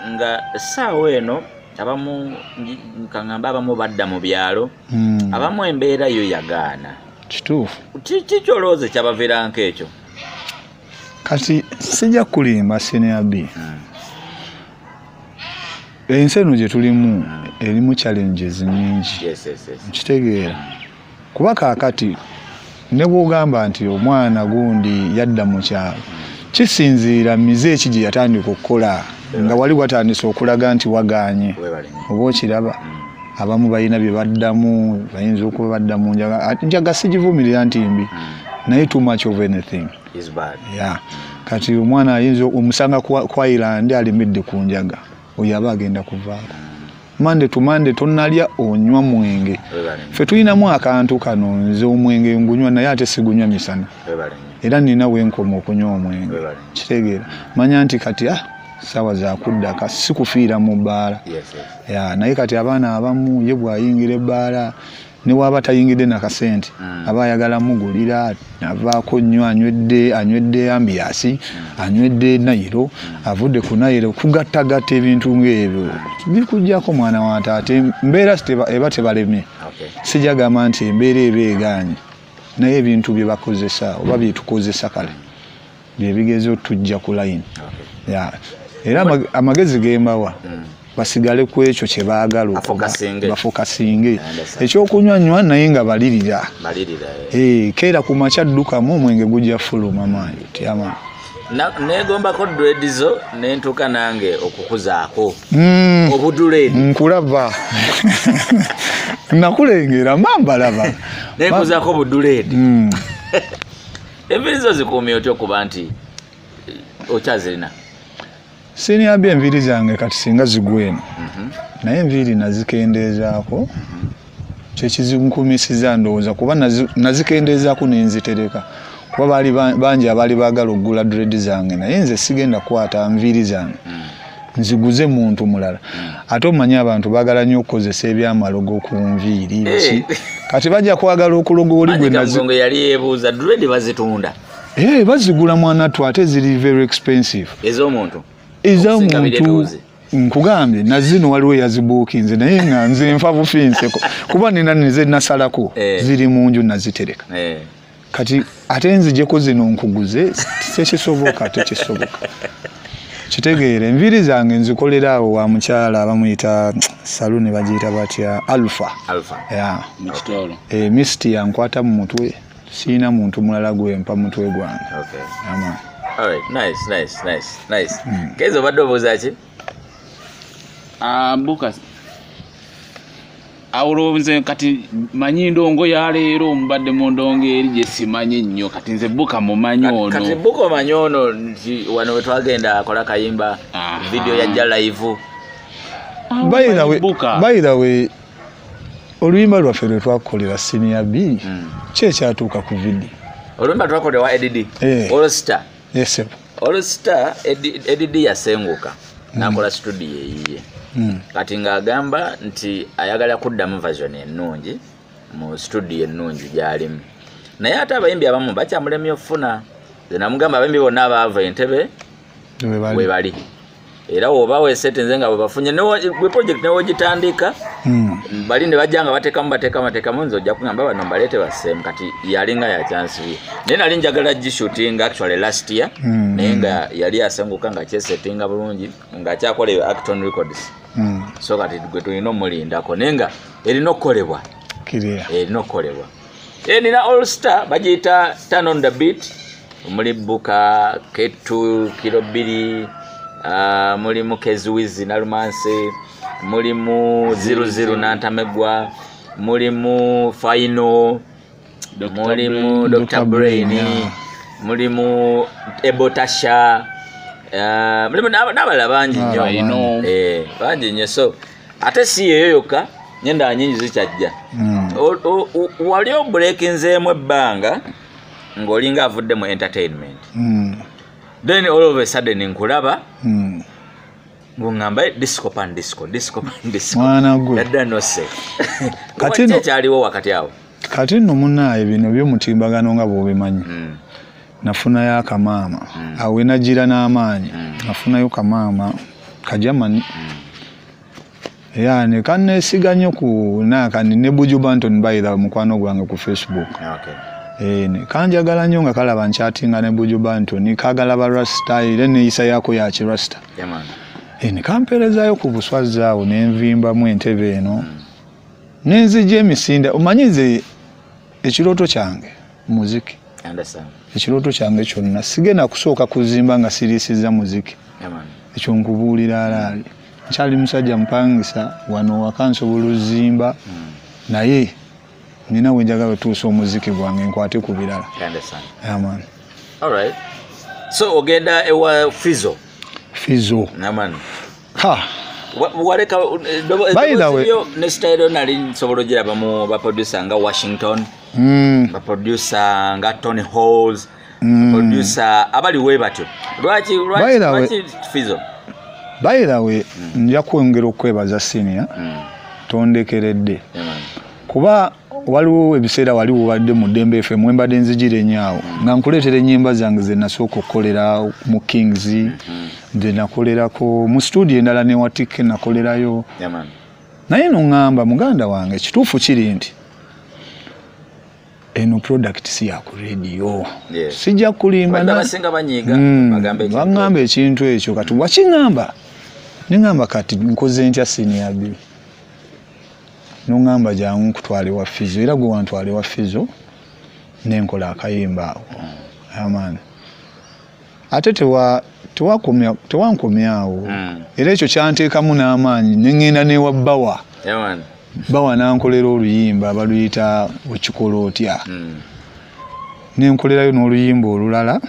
A: nga essaawa eno abamu kaŋŋamba abamu badda mu byalo abamu embeera yo yagaana.
B: Kituufu.
A: Kiki olowooza kyabaviiranko ekyo?
B: Kati sijja kulimba senior B. Ensi eno gye tulimu erimu challenges nyingi. Nkitegeera kuba kaakati ne bw'ogamba nti omwana gundi yadda mu kyalo kisinziira mize eki gye yatandika okukola nga wali watandise okulaga nti wagaanye oba okiraba abamu balina bye baddamu bayinza okuba baddamu njaga sigivumirira nti mbi naye too much of anything
A: is bad.
B: Kati omwana ayinza omusanga kwa Ireland alimidde ku njaga oyo aba agenda kuvaako. Monday to Monday tonalya onywa mwenge. Ffe tulinamu akantu kano nze omwenge ngunywa naye ate sigunywa misana. Era nina wenkoma okunywa omwenge. Kitegeera. Manya nti kati sawa za kuddaka sikufiira mu bbaala. Ya naye kati abaana abamu ye bwayingira ebbaala ne waba tayingidde nakasente aba ayagala mugulira avaako nnyo anywedde ambiasi anywedde nayiro avudde ku nayiro kugattagatta ebintu ng'ebyo bikujjako mwana wa taate mbeera eba tebalemye sijagamba nti embeera eba egaanye naye ebintu bye bakozesa oba byetukozesa kale bye bigezo tujja ku layini era amagezi gembawa basigale ku ekyo kye baagala bafokasinge ekyokunywa naye nga balirira keera ku makya ddukamu omwenge gujja fuluma maanyi tyama
A: negombako dreadizo nentuuka nange okukuzaako obuduledi
B: nkulaba nakulengera mambalaba
A: nekuzaako obuduledi enviri zo zikuumye otya okuba nti okyazirina
B: Siniambye enviri zange kati singa zigweno. Naye enviri nazikendeezaako. Kyekizinkumisiza ndowooza kuba nazikendeezaako nenzitereka. Kuba baali bangi abaali baagala okugula dread zange naye nze sigenda kukwata nviri zange. Nziguze muntu mulala. Ate omanyi abantu baagala nnyo okukozesa ebyamalogo ku nviri. Kati bajja kwagala okuloga oli gwe
A: nazi. Yali yeebuuza dread bazitunda.
B: Bazigula mwana tu ate ziri very expensive.
A: Ez'omuntu.
B: Eza muntu nkugambye nazino waliwo yazibuukinze naye nga nze nfa bufinse kuba nina nze nasalako ziri munju nazitereka kati ate nzijeko zino nkuguze tekisoboka kitegeere enviri zange nzikolera awo wa mukyala abamuyita saluni bagiyita batya Alpha misti yankwata mu mutwe siina muntu mulala gwempa mutwe gwange
A: All right, nice. Kezo bado bozachi?
C: Buka. Awulo nze kati manyi ndongo ya leero mbadde mu ndongo eri gye simanyi nnyo kati nze buka mumanyi ono.
A: Kati buka manyi ono wano wetwagenda akola kayimba video yajja live.
B: By the way, oluyimba lwaffe lwe twakolera senior B kyekyatuuka ku video.
A: Oluyimba twakolera wa EDD. All Star.
B: Yes.
A: All Star EDD yasenguka nakola studio yiye. Kati ng'agamba nti ayagala kuddamu version ennungi mu studio ennungi gy'alimu. Naye ate abayimbi abamu bakyamulemye okufuna. Nze namugamba abayimbi bonna abaava Entebbe we bali. Era oba weesetenze nga bwe bafunye bwe project newo gitandika bali ne bajja nga bateekamu nze ojja kugamba bano mbaleete baseemu kati yalinga ya chance ye. Naye nali njagala gishooting actually last year naye nga yali asenguka nga kyesettinga bulungi ng'akyakola Acton Records. So kati gwe tulina omulindako naye nga erina okukolebwa. Nina All Star bagiyita Turn on the Beat omuli Buka Ketu Kilo 2 mulimu Kezuizi na Lumanse mulimu 00 Nantamegwa mulimu Final mulimu Dr. Brain mulimu Ebotasha mulimu n'abala bangi nnyo bangi nnyo so ate si yeyo yokka nyenda nyingi zikyajja wali obreakinzeemu ebbanga ng'olinga avudde mu entertainment then all of a sudden nkulaba ng'ongamba disco pan disco
B: mwana gwe
A: yadda nose kati no kyaliwo wakati awo
B: kati no munaaye bino by'omutimbagano nga bw'obimanyi nafunayo akamaama awe nagira n'amaanyi nafunayo kamaama kajamani ne kanneesiga nnyo ku nakani ne Buju Banton bayira mukwano gwange ku Facebook. Ne kanjagala nnyo nga kalaba nchatinga ne Buju Banton kagala ba Rasta ile neeyisa yako ya Kirasta. Ne kamperezayo ku buswazi awo n'envimba mu Entebbe eno nenzije emisinde omanyize ekirooto kyange muziki. Ekirooto kyange kyonna sigenda kusooka kuzimba nga sirisiza muziki. Ekyo nkubuulira alaali. Nkyali musajja mpangisa wano wakansobola ozimba naye nina wenjagala tuusa omuziki gwange nkwate ku birala. Man.
A: All right. So ogenda ewa Fizo.
B: Naman.
A: waleka
B: By the way,
A: ne style nali nsobola giraba mu ba producer nga Washington ba producer nga Tony Halls producer abali we batyo lwaki Fizo.
B: By the way, nja kwongera okwebaza senior tondekeredde kuba waliwo ebiseera wali wubadde mu Dembe FM mwembadde nzijire nyaawo nga nkuleetera ennyimba zange ze nasooka okukolera mu Kings nze nakolerako mu studio endala ne Watike nakolerayo naye noŋŋamba muganda wange ekituufu kiri nti eno product si ya ku radio sijja kulimba baŋŋamba ekintu ekyo kati wakiŋŋamba niŋŋamba kati nkoze ntya senior B nungamba jangu nkutwale wa Fizo era gwe wantwale wa Fizo nenkola akayimba awo aman ate tewankomyawo era ekyo kyanteekamu n'amaanyi nengenda ne wa bawa nankolera oluyimba abaluyita okikola otya nenkolerayo n'oluyimba olulala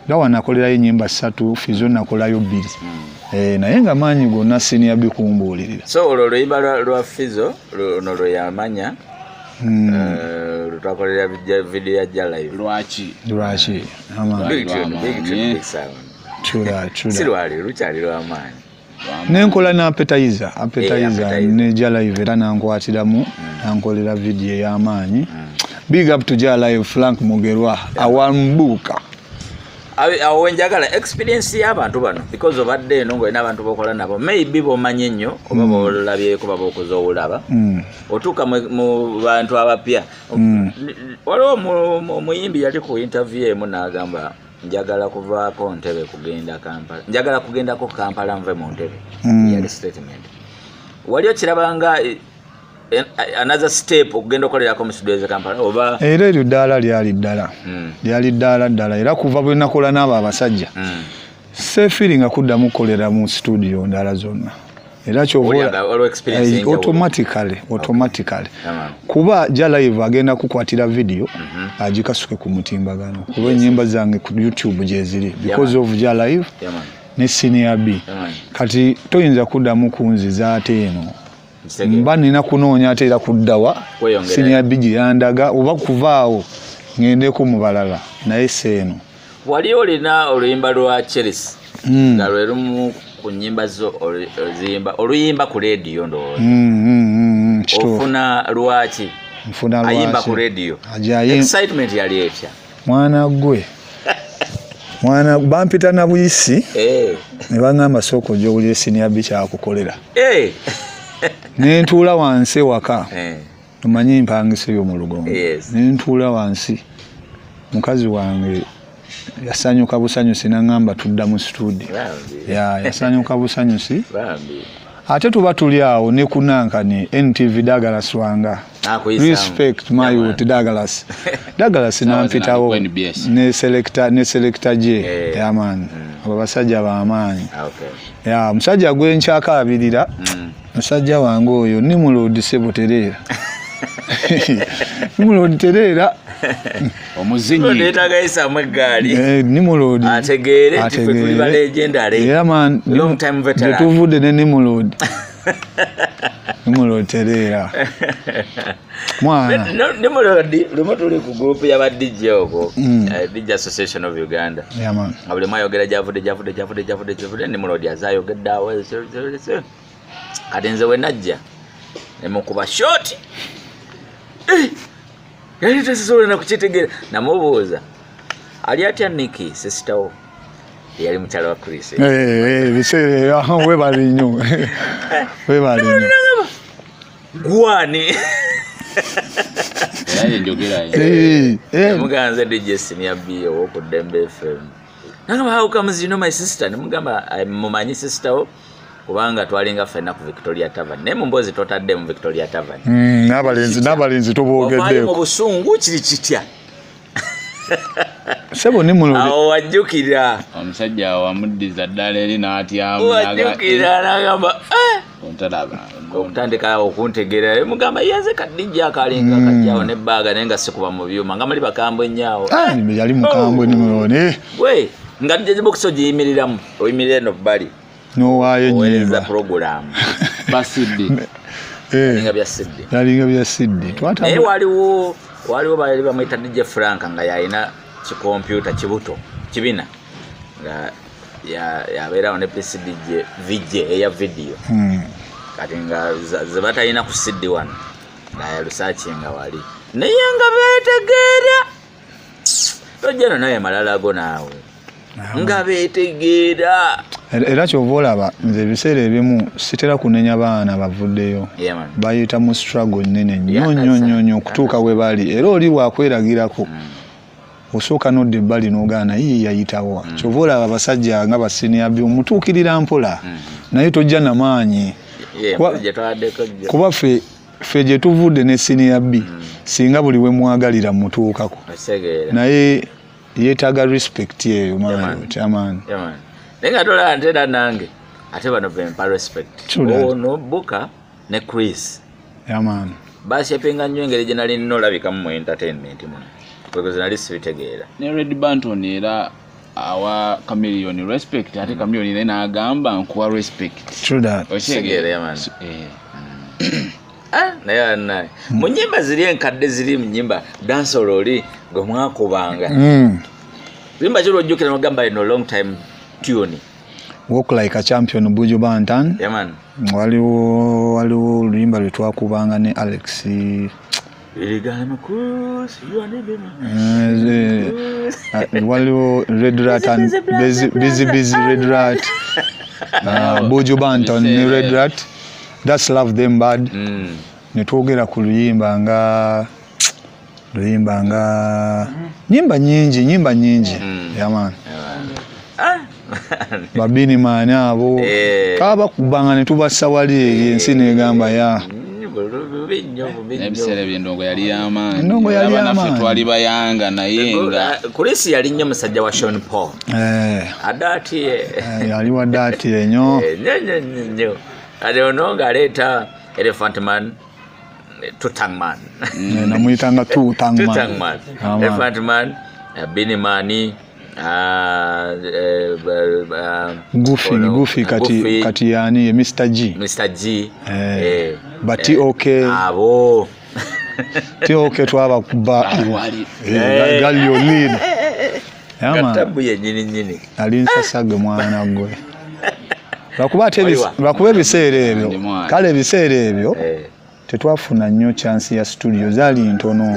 B: bawa nakolerayo ennyimba 3 Fizo nakolayo 2 naye nga maanyi gonna senior bikumbuulirira
A: so olwo oluyimba lwa Fizo lwo yamanya lutwakolera video ya Jalive
C: lwaki
A: silwali lukyali lwamaanyi
B: nenkola na appetizer ne Jalive era nankwatiramu nankolera video y'amaanyi big up to Jalive Frank Mugerwa awambuka
A: awo njagala experience y'abantu bano because obadde eno ng'olina abantu bokola nabo maybe bomanyi nnyo oba bolabyeko baba okuza obulaba otuuka mu bantu abapya waliwo muyimbi yali ku interview emu n'agamba njagala kuvaako Ntebe kugenda Kampala njagala kugendako Kampala nve mu Ntebe yali statement wali okirabanga another step okugenda okolerako mu studio ze Kampala oba
B: era eryo ddala lyali ddala era kuva bwe nakola n'abo abasajja seefiringa kuddamu kukolera mu studio ndala zonna era kyovola automatically kuba Jalive agenda kukwatira video agikasuke ku mutimbagano kuba ennyimba zange ku YouTube gye ziri because of Jalive ne Senior B kati toyinza kuddamu kunziza ate eno mba nina kunoonya ate era kuddawa Senior B gye yandaga oba kuvaawo ngendeko mu balala naye seeno
A: wali olina oluyimba lwa Chelsea nga lwe lumu ku nnyimba zo oluyimba ku radio ndowooza ofuna lwaki ayimba ku radio excitement yali etya mwana
B: bampita na buyisi ne baŋŋamba sooka ojja owulire Senior B kyakukolera nentuula wansi waka tumanyi mpangise y'omu Lugongo nentuula wansi mukazi wange yasanyuka busanyusi naŋŋamba tudda mu studio yasanyuka busanyusi ate tuba tuli awo ne kunankani NTV Douglas wanga respect my youth Douglas nampitawo ne selector J yaman abo basajja b'amaanyi musajja gwenkyakaabirira musajja wange oyo Nimrod Seboterera Nimrod Terera
C: omuzinyi
A: ndetagayisa mwegali
B: Nimrod
A: ategeere tuli ba legendary long time veteran
B: tuvude ne Nimrod Terera mwana
A: Nimrod lumo tuli ku group ya ba DJ oko DJ Association of Uganda abule mayogera javude Nimrod azayogeddawo kadenze we najja nemukuba short yali tasisobola na kukitegera namubuuza ali atya Nikki sister wo yali mukyala wa Chris
B: biseera webali nnyo
A: gwani
C: yaye njogera
A: muganze DJ Senior B oku Dembe FM nagamba how comes you know my sister nemugamba mumanyi sister wo kubanga twalinga fena ku Victoria Tavern ne mumbozi totadde mu Victoria Tavern
B: n'abalenzi toboogeddeko
A: mu busungu kiri kitya
B: sebo Nimrod
A: awo wajjukira
C: omusajja wamuddiza ddala eri n'atyamu
A: wajjukira n'agamba okutandika okuntegeera mugamba yaze kadijja akalinga kajjawo n'ebbaaga naye nga sikuba mu byuma nga muli bakambwe nnyawo
B: yali mukambwe Nimrod
A: we nga dijja box ogiyimiriramu oyimirira no bbali
B: n'owaayo
A: oweereza
B: ennyimba
A: program
C: basidde
A: nga bya sidde
B: yalinga bya sidde
A: naye waliwo bali bamuyita DJ Frank nga yalina kikompyuta kibuto kibina nga yabeerawo ne PCDJ VJ eya video kati nga zebatalina ku siddi wano naye lusaakinga wali naye nga beetegeera tojjano naye malalago naawe nga beetegeera
B: era kyova olaba nze ebiseera ebimu sitera kunenya baana bavuddeyo bayita mu struggle nnene nnyo okutuuka we bali era oli wakweragirako osooka nodda ebbali n'ogaana yiye yayitawa kyova olaba abasajja nga basiniya omutuukirira mpola naye tojja namaanyi kuba ffe gye tuvudde ne siniya B singa buli we mwagalira mutuukako naye yeetaaga respect eyo amaani
A: naye nga tolaba ntera nange ate bano bempa respect ono Buka ne Chris
B: amaani
A: basyepinga nnyo engeri gye nali nina olabikamu mu entertainment muno because nali sibitegeera
C: ne Red Banton era awa Chameleon respect ate Chameleon naye n'agamba nkuwa respect
A: okitegera yamaani naye mu nnyimba ziri enkadde ziri mu nnyimba dancehall oli gwe mwakubanga zimba kiro ojjukira nogamba ino long time tune
B: Walk Like a Champion Buju Banton waliwo oluyimba lwe twakubanga ne Alex waliwo Red Rat and Busy Red Rat Buju Banton ne Red Rat That's Love Them Bad netwogera ku luyimba nga nyimba nyingi yamaani babini maani abo kaba kubanga ne tubassa wali eri ensi negamba ya
C: ebiseera by'endongo yali y'amaanyi twali bayanga naye nga
A: Chris yali nnyo musajja wa Sean Paul adaati
B: yali wa daati ennyo
A: nnyo kati ono ng'aleeta Elephant Man Tutangman
B: namuyitanga
A: Tutangman Elephant Man Bini Mani
B: Goofy kati yani Mr. G but okay
A: abo
B: okay twaba kuba gali yo lead
A: katabu ye nyini
B: alinsasage mwana gwe bakuba ebiseera ebyo kale ebiseera ebyo tetwafuna nnyo chance ya studio zali ntono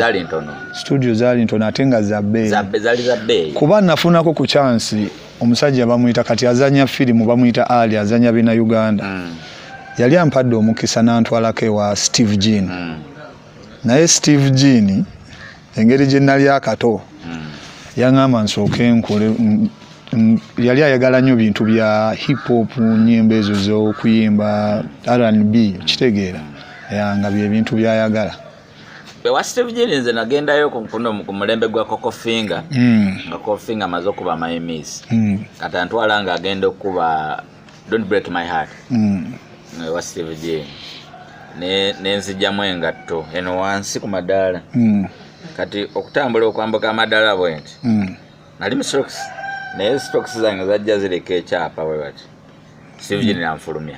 B: ate nga za bbeeyi kuba nafunako ku chance omusajja bamuyita kati azanya firimu bamuyita Ali azanya bina Uganda yali ampadde omukisa n'antwalako ewa Steve Jean naye Steve Jean engeri gye nali akato yaŋŋamba nsooke nkole yali ayagala nnyo bintu bya hip hop nnyimba ezo z'okuyimba R&B kitegeera nga bye bintu byayagala
A: wa Steve Jean nze nagendayo ku mulembe gwa Coco Finger nga Coco Finger amaze okuba my miss kati antwala nga agenda okuba Don't Break My Heart wa Steve Jean nenzijjamu engatto eno wansi ku madaala kati okutambula okwambuka amadaala bwenti nali mu stocks naye stocks zange zajja zireka ekyapa bwe bati Steve Jean namfulumya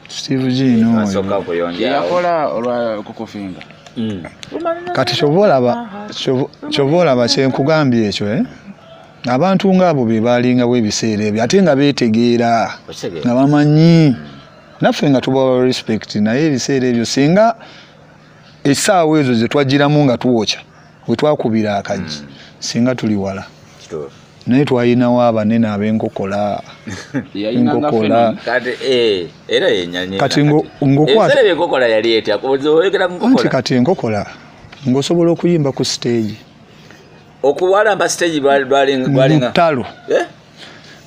B: Steve Jean
A: asoka kuyonja
C: yakola olwa Coco Finger
B: kati kyovolaba kyenkugambye ekyo abantu ngaabo be balinga webiseera ebyo ate nga beetegeera nga bamanyi naffe nga tubawa respect naye ebiseera ebyo singa essaawa ezo ze twagiramu nga tuwokya we twakubira akagi singa tuli wala naye twayinawo abanene ab'enkokola kati enkokola ng'osobola okuyimba ku stage
A: okuwalampa stage bwalinga
B: mutalo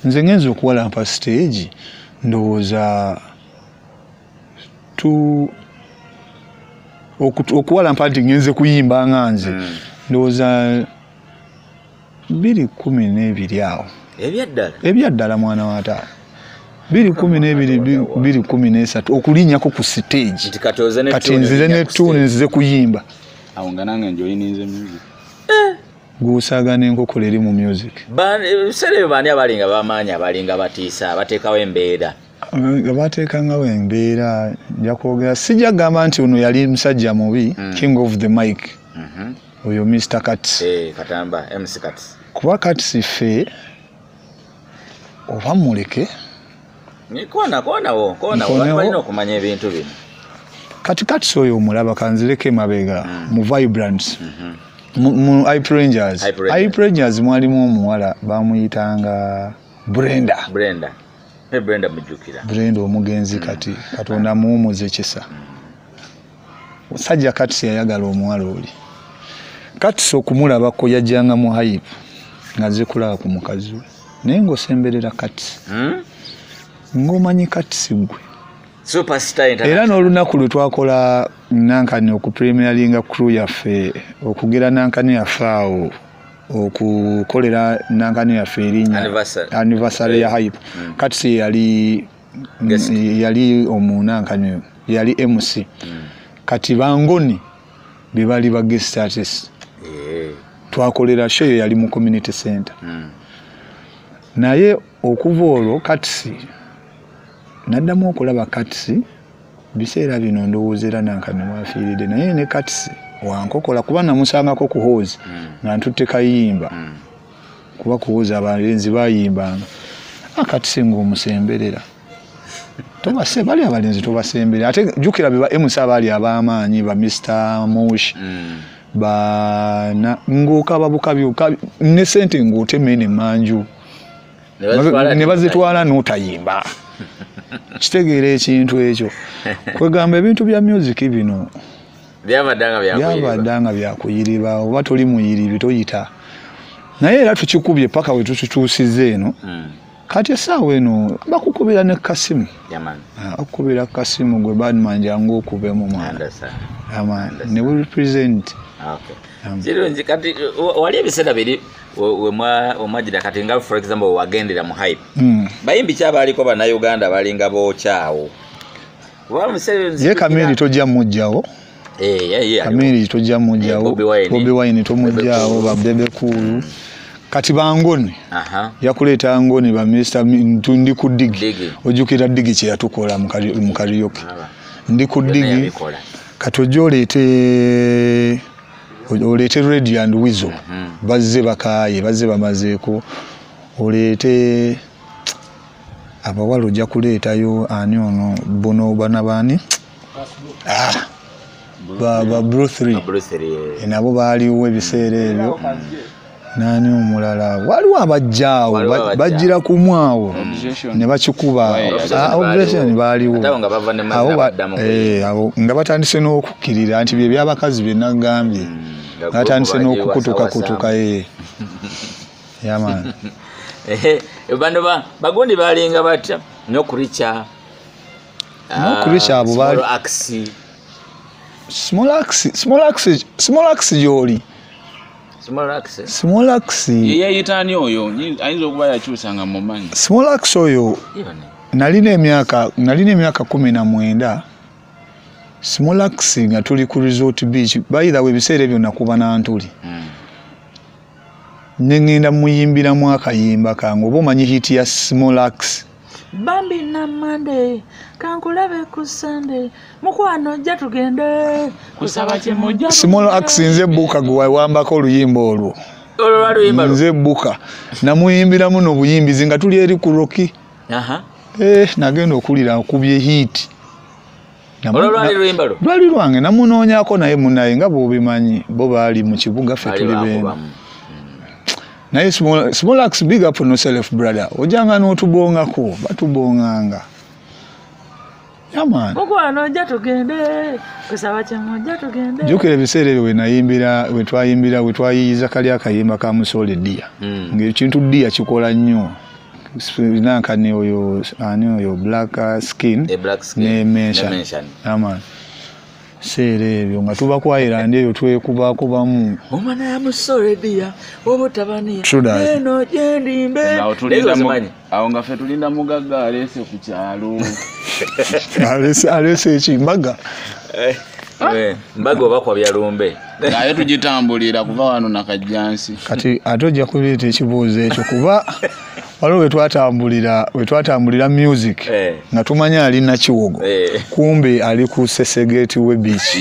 B: nze ngenza okuwalampa stage ndowooza okuwalampa nti ngenze kuyimba nga nze ndowooza 212 awo ebyaddala mwana wa taata 212 213 okulinnyako ku stage kati nzire nettuune nzize kuyimba
C: awo nga nange njoyininze music
B: gusaagana enkokola eri mu music
A: ebiseera ebyo baani abalinga bamaanyi abalinga batiisa abateekawo embeera
B: bateekangawo embeera nja kwogera sijja gamba nti ono yali musajja mubi king of the mic oyo Mr. Cuts
A: Katamba MC Cuts
B: kuba Cuts ffe oba muleke
A: kona balina okumanya ebintu bino
B: kati Cuts oyo omulaba kanzireke mabega mu Vibrants mu Hype Rangers mwalimu omuwala bamuyitanga Brenda mujjukira Brenda omugenzi kati Katonda muwumuze kisa musajja Cuts yayagala omuwala oli Cuts okumulabako yajjanga mu Hype ngaze kulaba ku mukazi we naye ng'osemberera Cuts ng'omanyi Cuts gwe era n'olunaku lwe twakola nankani okupremieringa crew yaffe okugera nankani yaffe awo okukolera nankani yaffe erinnya anniversary ya Hype Cuts yali omunankani yali MC kati bangoni be bali ba guest artists twakolera show yali mu community center naye okuva olwo Cuts naddamu okulaba Cuts biseera bino ndowooza nankani mwafiiridde naye ne Cuts wankokola kuba namusangako ku hoozi nga ntutte kayimba kuba ku hoozi abalenzi bayimbanga Cuts ng'omusemberera tobase bali abalenzi tobasemberera ate jjukira be ba MC abaali ab'amaanyi ba Mr. Moshi ng'okaba ne sente ng'otemene manju ne bazitwala n'otayimba kitegeera ekintu ekyo kwegamba ebintu bya music bino byabadanga byakuyiriba oba toli muyiribi toyita naye era tukikubye paka we tututuusiza eno kati essaawa eno bakukubira ne kasimu okukubira kasimu gwe badman jangu okubemu mwana ne we represent
A: kirungi kati wali ebiseera biri wemwagira kati nga for example wagendera mu Hype bayimbi kyabaaliko bannayuganda balinga bookyawo
B: ye Kamiri tojja mujjawo Kamiri tojja mujjawo Bobi Wine tomujjawo ba Bebe Cool kati bangoni yakuleeta ngoni ba Mr. Ntundi ku Digi ojjukira Digi kye yatukola mu karaoke ndi ku Digi kati ojja oleete Radio and Weasel bazze bakaaye bazze bamazeeko oleete abawala ojja kuleetayo ani ono bono bana baani ba Bruce Lee nabo baaliwo ebiseera ebyo nani omulala waliwo abajjaawo bajjira kumwawo ne bakikuba obsession baaliwo abo nga batandise n'okukkirira nti bye byabakazi bye nagambye batandise n'okukutuka yaman
A: bano bagondi balinga batya n'okuricha
B: abo baali small axe yoli Small Axe
C: yeyayitaani oyo ayinza okuba yakyusanga mu manyi
B: Small Axe oyo nalina emyaka 19 Small Axe nga tuli ku Resort Beach bayira we biseera ebyo nakuba nantuli nengenda muyimbira mu akayimba kange oba omanyi hiti ya Small Axe
A: Bambi na Monday kankulabe ku Sunday mukwano jja tugende kusaba kye mujja
B: Small Axe nze buka gwe wambako oluyimba olwo nze buka namuyimbira muno buyimbizi nga tuli eri ku Rocky nagenda okulira okubye hit lwali lwange namunoonyako naye munaye nga bw'obimanyi bo baali mu kibuga ffe tuli beno naye Small Axe big up no self brother ojanga n'otubongako batubonganga yaman
A: mukwano jja tugende kusaba kye mujja tugende
B: jukira ebiseera ebyo we twayiyiza kali akayimba ka Musole Dia ng'ekintu Dia kikola nnyo nankani oyo ani oyo black skin ne mention yaman seera ebyo nga tuba kwayirandi eyo twekubaako bamu
A: omwana ya Musole Dia obutabani
B: eno
A: gyendimbe
C: awo nga ffe tulinda mugagga aleese ku kyalo
B: alese ekimbaga
A: mbaga oba kwa byalumbe
C: naye tugitambulira kuva wano nakajjansi
B: kati ate ojja kuleeta ekibuuzo ekyo kuba waliwo wetwatambulira music nga tumanya ali na Kiwogo kumbe ali ku Sesegeti we beach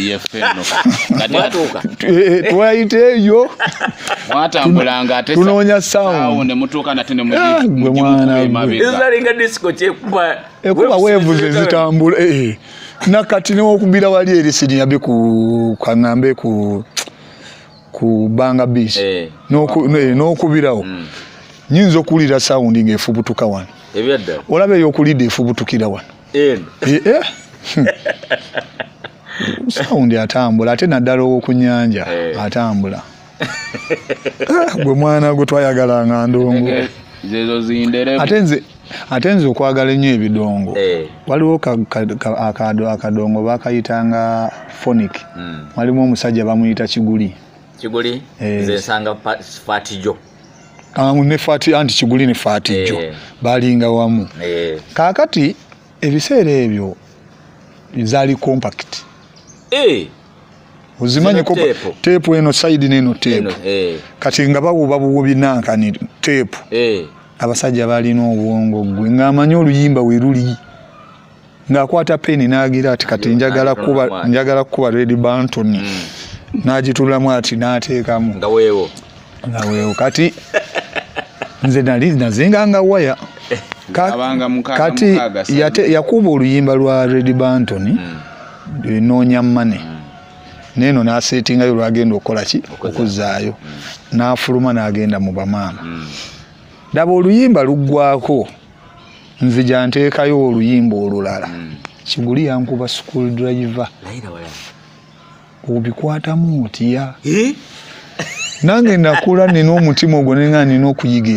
B: twayite eyo
C: mwatambulanga ate
B: tunoonya sound
C: ne mutuuka nate ne
B: ekuba weevuze zitambula nakati newokubira wali eri Siniabe ku Kangambe ku Banga Beach n'okubirawo nyinza okulira sound ng'efubutuka wano olaba eyokulidde efubutukira wano sound atambula ate naddala ow'okunyanja atambula gwe mwana gwe twayagalanga Ndongo ate nze okwagala ennyo ebidongo waliwo akadongo bakayitanga Phonic walimu omusajja bamuyita Kiguli
A: zensanga Fatijo
B: ne Fati anti Kiguli ne Fatijo balinga wamu kakati ebiseera ebyo zaali compact uzimanyi ko tape eno side neno tape kati nga bawuba buwubi nankani tape abasajja balina obwongo gwe ng'amanyi oluyimba we luli ng'akwata peni n'agira ati kati njagala kuba Red Banton n'agitulamu ati n'ateekamu
A: nga weewo
B: kati nze nali nazinganga waya kati yakuba oluyimba lwa Red Banton noonya mmane neno n'aseetingayo lwagenda okukola ki okuzaayo n'afuluma n'agenda mu bamaama daba oluyimba luggwako nzija nteekayo oluyimba olulala Kiguli yankuba school driver obikwatamu otya nange nakula nina omutima ogwo nenga nina okuyiga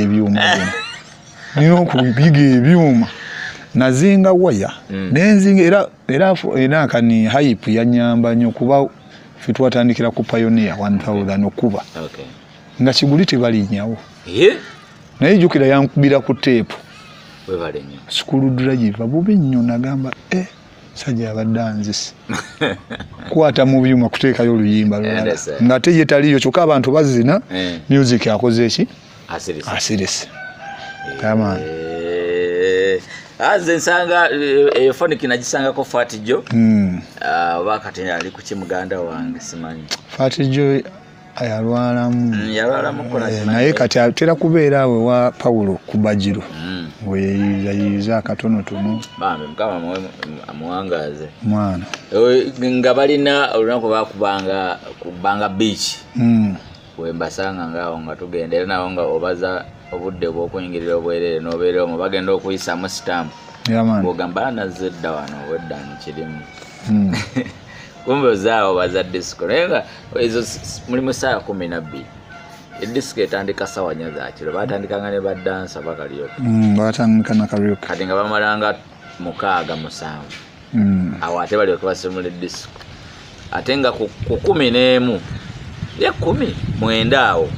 B: ebyuma nazinga waya nenzinga era kani hype yanyamba nnyo kuba ffe twatandikira ku Pioneer 1000 okuba nga Kiguli tebalinyawo naye jukira yankubira ku tape school driver bubi nnyo nagamba sajja abadde anzise kwata mu byuma kuteekayo oluyimba lwala nga te ye taliyo kyokka abantu bazina music akoze eki asirese kama
A: aze nsanga Phonic nagisangako Fatijo wakati ali ku kimuganda wange simanyi
B: Fatijo ayalwalamu naye kati atera kubeera awe wa Paulo ku Bajiro weyayiza akatonotono
A: bambe mukama amuwangaze
B: mwana
A: nga balina olunaku bakubanga ku Banga Beach wembasanga ngaawo nga tugendera nawo nga obaza obudde bw'okuyingirira obwerere n'obeera omwo bagenda okuyisamu stamp bw'ogamba nazze dda wano wedda nkirimu kumbe ozaawo baza disco naye nga ezo mulimu ssaawa 12 edisco etandika ssaawa 4 za kiro batandikanga ne badansa bakalyoka
B: batandika na kalyoka
A: kati nga bamalanga 6-7 awo ate balyoka basemula edisco ate nga ku 11 ye 19 awo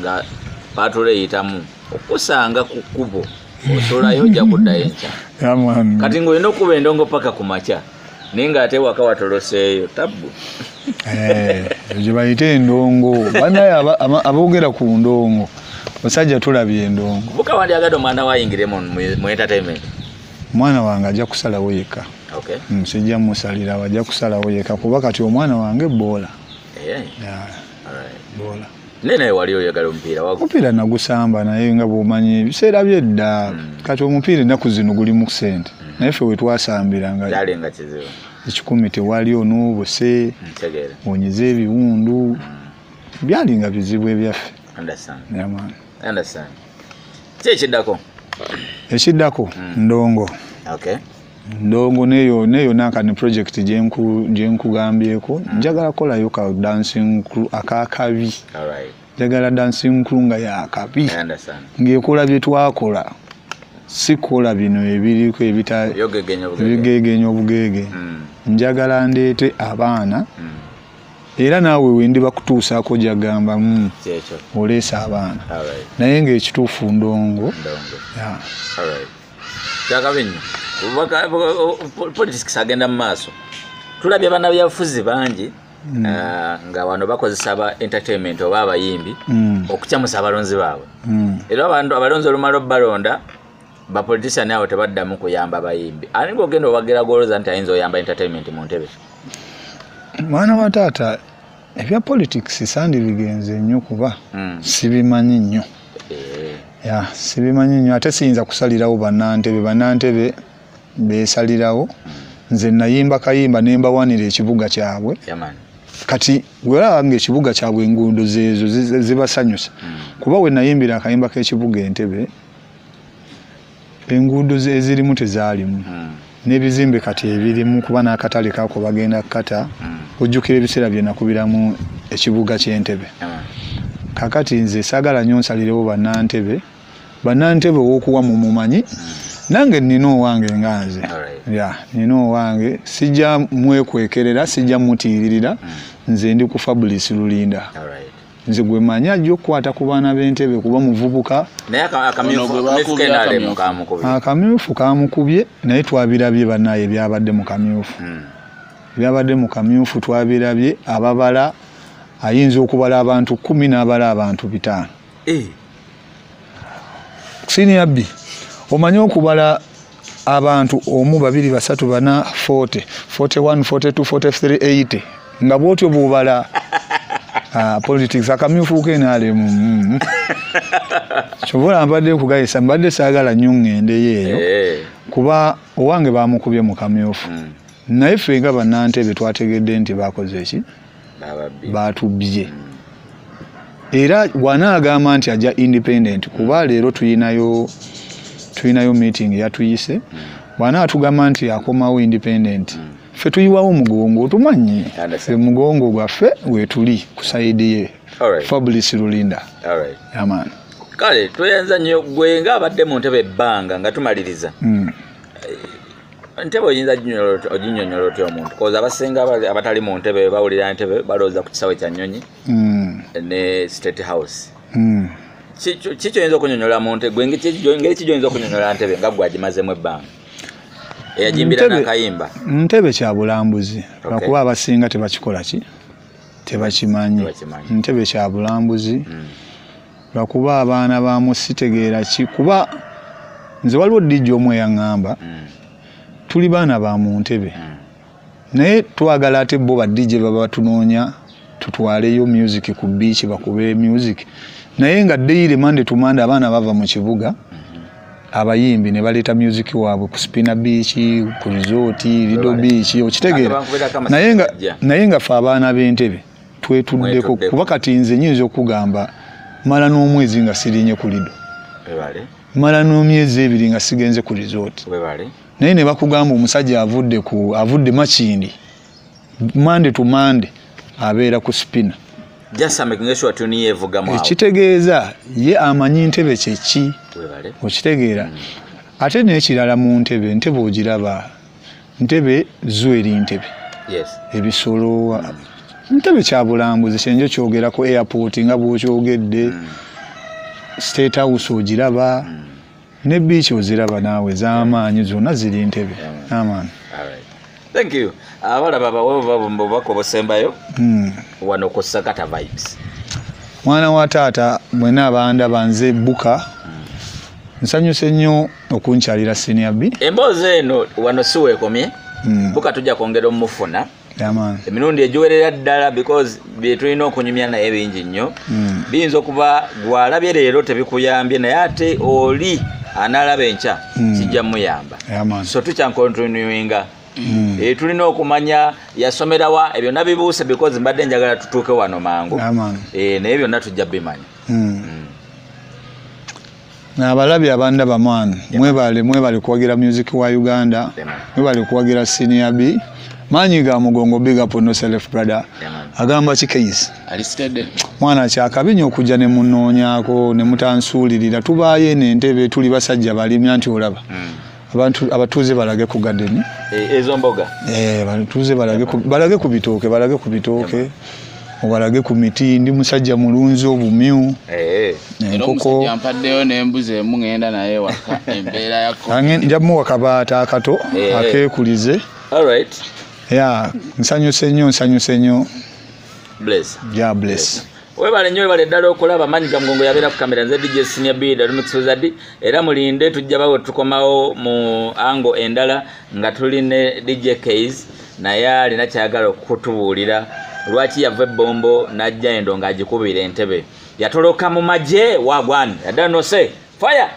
A: nga patule eyitamu okusanga ku kkubo osolayo ojja kuddayo enkya kati ng'olina okuba endongo paka ku makya naye ng'ate waka watoloseeyo tabbu
B: gye bayite endongo banaye aboogera ku ndongo basajja tulabye endongo
A: buka wandyagadde omwana wayingire mu entertainment
B: omwana wange ajja kusalawo yekka sijja musalira wajja kusalawo yekka kuba kati omwana wange boola boola
A: nene wali oyagala omupiira
B: nagusamba naye nga bw'omanyi ebiseera byedda kati omupiira ennaku zino gulimu ssente naye ffe wetwasambiranga 10 tewaliyo n'obuse onyize ebiwundu byalinga bizibu ebyaffe ekiddako ndongo ndongo neyo nakani project gyenkugambyeko njagala kolayo ka dancing crew akakabi njagala dancing crew nga yakabi ng'ekola bye twakola sikola bino ebiriko ebigegenya obugege njagala ndeete abaana era naawe wendi bakutuusaako jagamba oleesa abaana naye ng'ekituufu ndongo
A: kyakabinyo politics agenda mu maaso tulabye bannabyabufuzi bangi nga wano bakozesa aba entertainment oba abayimbi okukyamusa abalonzi baabwe era abantu abalonzi olumala obalonda ba politician abo tebaddamu kuyamba abayimbi ani ng'ogenda obagira goloza nti ayinza oyamba entertainment mu ntebe
B: mwana wa taata ebya politics sandibigenze nnyo kuba sibimanyi nnyo ya sibimanyi nnyo ate siyinza kusalirawo bannantebe beesalirawo nze nayimba kayimba ne mbawanira ekibuga kyabwe kati gwera ng'ekibuga kyabwe enguudo zeezo zibasanyusa kuba we nayimbira akayimba k'ekibuga Entebbe enguudo ezirimu tezaalimu n'ebizimbe kati ebirimu kuba n'akatale kaako bagenda kukata ojjukira ebiseera bye nakubiramu ekibuga ky'Entebbe kakati nze saagala nnyo nsalirewo bannantebe w'okuwa mu mumanyi nange nina owange nga nze nina owange sijja mwekwekerera sijja mutiiririra nze ndi ku Fabrice Lulinda nze gwe manyi ajja okukwata ku baana b'Entebbe kuba muvubuka akamyufu kamukubye naye twabirabye bannaye byabadde mu kamyufu twabirabye ababala ayinza okubala abantu 10 n'abala abantu 5 Senior B omanyi okubala abantu 1 2 3 4 40 41 42 43 80 nga bwotyo bubala politics akamyufu kenalemu chobola mbadde kugayisa mbadde saagala nnyo ngende yeeyo kuba owange bamukubye mu kamyufu naye ffe nga bannantebe twategedde nti bakoze eki batubye era wanaagamba nti ajja independent kuba leero tuyinayo meeting yatuyise bwana atugamba nti akomawo independent ffe tuyiwawo omugongo tumanyi ffe mugongo gwaffe wetuli ku saidi ye Fabrice Lulinda yaman
A: kale tuyenza nnyo gwe nga abadde mu ntebe ebbanga nga tumaliriza ntebe oyinza oginyonyola otya omuntu koza abasinga abatali mu ntebe bawulira ntebe balowooza ku kisawe kya Nnyonyi ne State House kiki oyinza okunyonyola mu ntebe ngeri kiki oyinza okunyonyola ntebe nga gwagimazemu ebbanga eyajimbira nakayimba
B: ntebe kya bulambuzi lwakuba abasinga tebakikola ki tebakimanyi ntebe kya bulambuzi lwakuba abaana bamusitegeera ki kuba nze waliwo dijja omwe yaŋŋamba tuli baana ba mu ntebe naye twagala ate bo badije baba batunoonya tutwaleyo music ku beach bakube music naye nga daily Monday to Monday abaana bava mu kibuga abayimbi ne baleta music waabwe ku Spina Beach ku resort Lido Beach okitegeera naye nga fa abaana b'Entebbe twetuddeko kuba kati nze nyinza okugamba mala n'omwezi nga sirinye ku Lido mala n'omyezi 2 nga sigenze ku resort naye ne bakugamba omusajja avudde Makindi Monday to Monday abeera ku Spina ekitegeeza ye amanyi Ntebbe kyeki okitegeera ate n'ekirala mu Ntebbe ogiraba Ntebbe zweri Ntebbe ebisolo Ntebbe kya bulambuzi kyenjo kyogerako airport nga bw'okyogedde State House ogiraba ne beach oziraba naawe z'amaanyi zonna ziri Ntebbe amaani.
A: Thank you. Abalaba babo bakobosembayo wano ku Sakata Vibes.
B: Mwana wa taata mwena abanda banze buka nsanyuse nnyo okunkyalira Senior B.
A: Emboozi eno wano siwe komye buka tujja kwongera omufuna
B: yaman
A: emirundi ejiwerera ddala because byetulina okunyumya naye bingi nnyo biyinza okuba gwalabye leero tebikuyambye naye ate oli analaba enkya kijja muyamba so tukyankontinuinga tulina okumanya yasomerawa ebyo nabibuuse because mbadde njagala tutuuke wano mangu naye byonna tujja bimanya
B: n'abalabi abanda bamwana mwebale kuwagira music wa Uganda mwebale kuwagira Senior B manyi ga mugongo big up no self brother agamba kikeisi
C: Aristide
B: mwana kyakabinya okujja ne munoonyako ne mutansuulirira tubaaye n'Entebbe tuli basajja balimya nti olaba abantu abatuuze balage ku garden
A: ezo mboga
B: batuuze balage ku bitooke obalage ku miti ndi musajja mulunzi obumyu
C: enkoko yampaddeyo n'embuzi emu ngenda naye waka embeera yako
B: njamu wakabaata akato akeekulize
A: all right
B: nsanyuse nnyo
A: bless.
B: Ja bless.
A: Webale nnyo webale ddala okulaba Manyiga Mugongo yabeera ku kamera nze DJ Senior B Remix Wizard era mulinde tujja bawe tukomawo mu ango endala nga tuli ne DJ Keys naye alina kyagala okutubuulira lwaki yava ebbombo n'ajja endo ng'agikubira entebe yatoloka mu magye wagwan yadda no say fire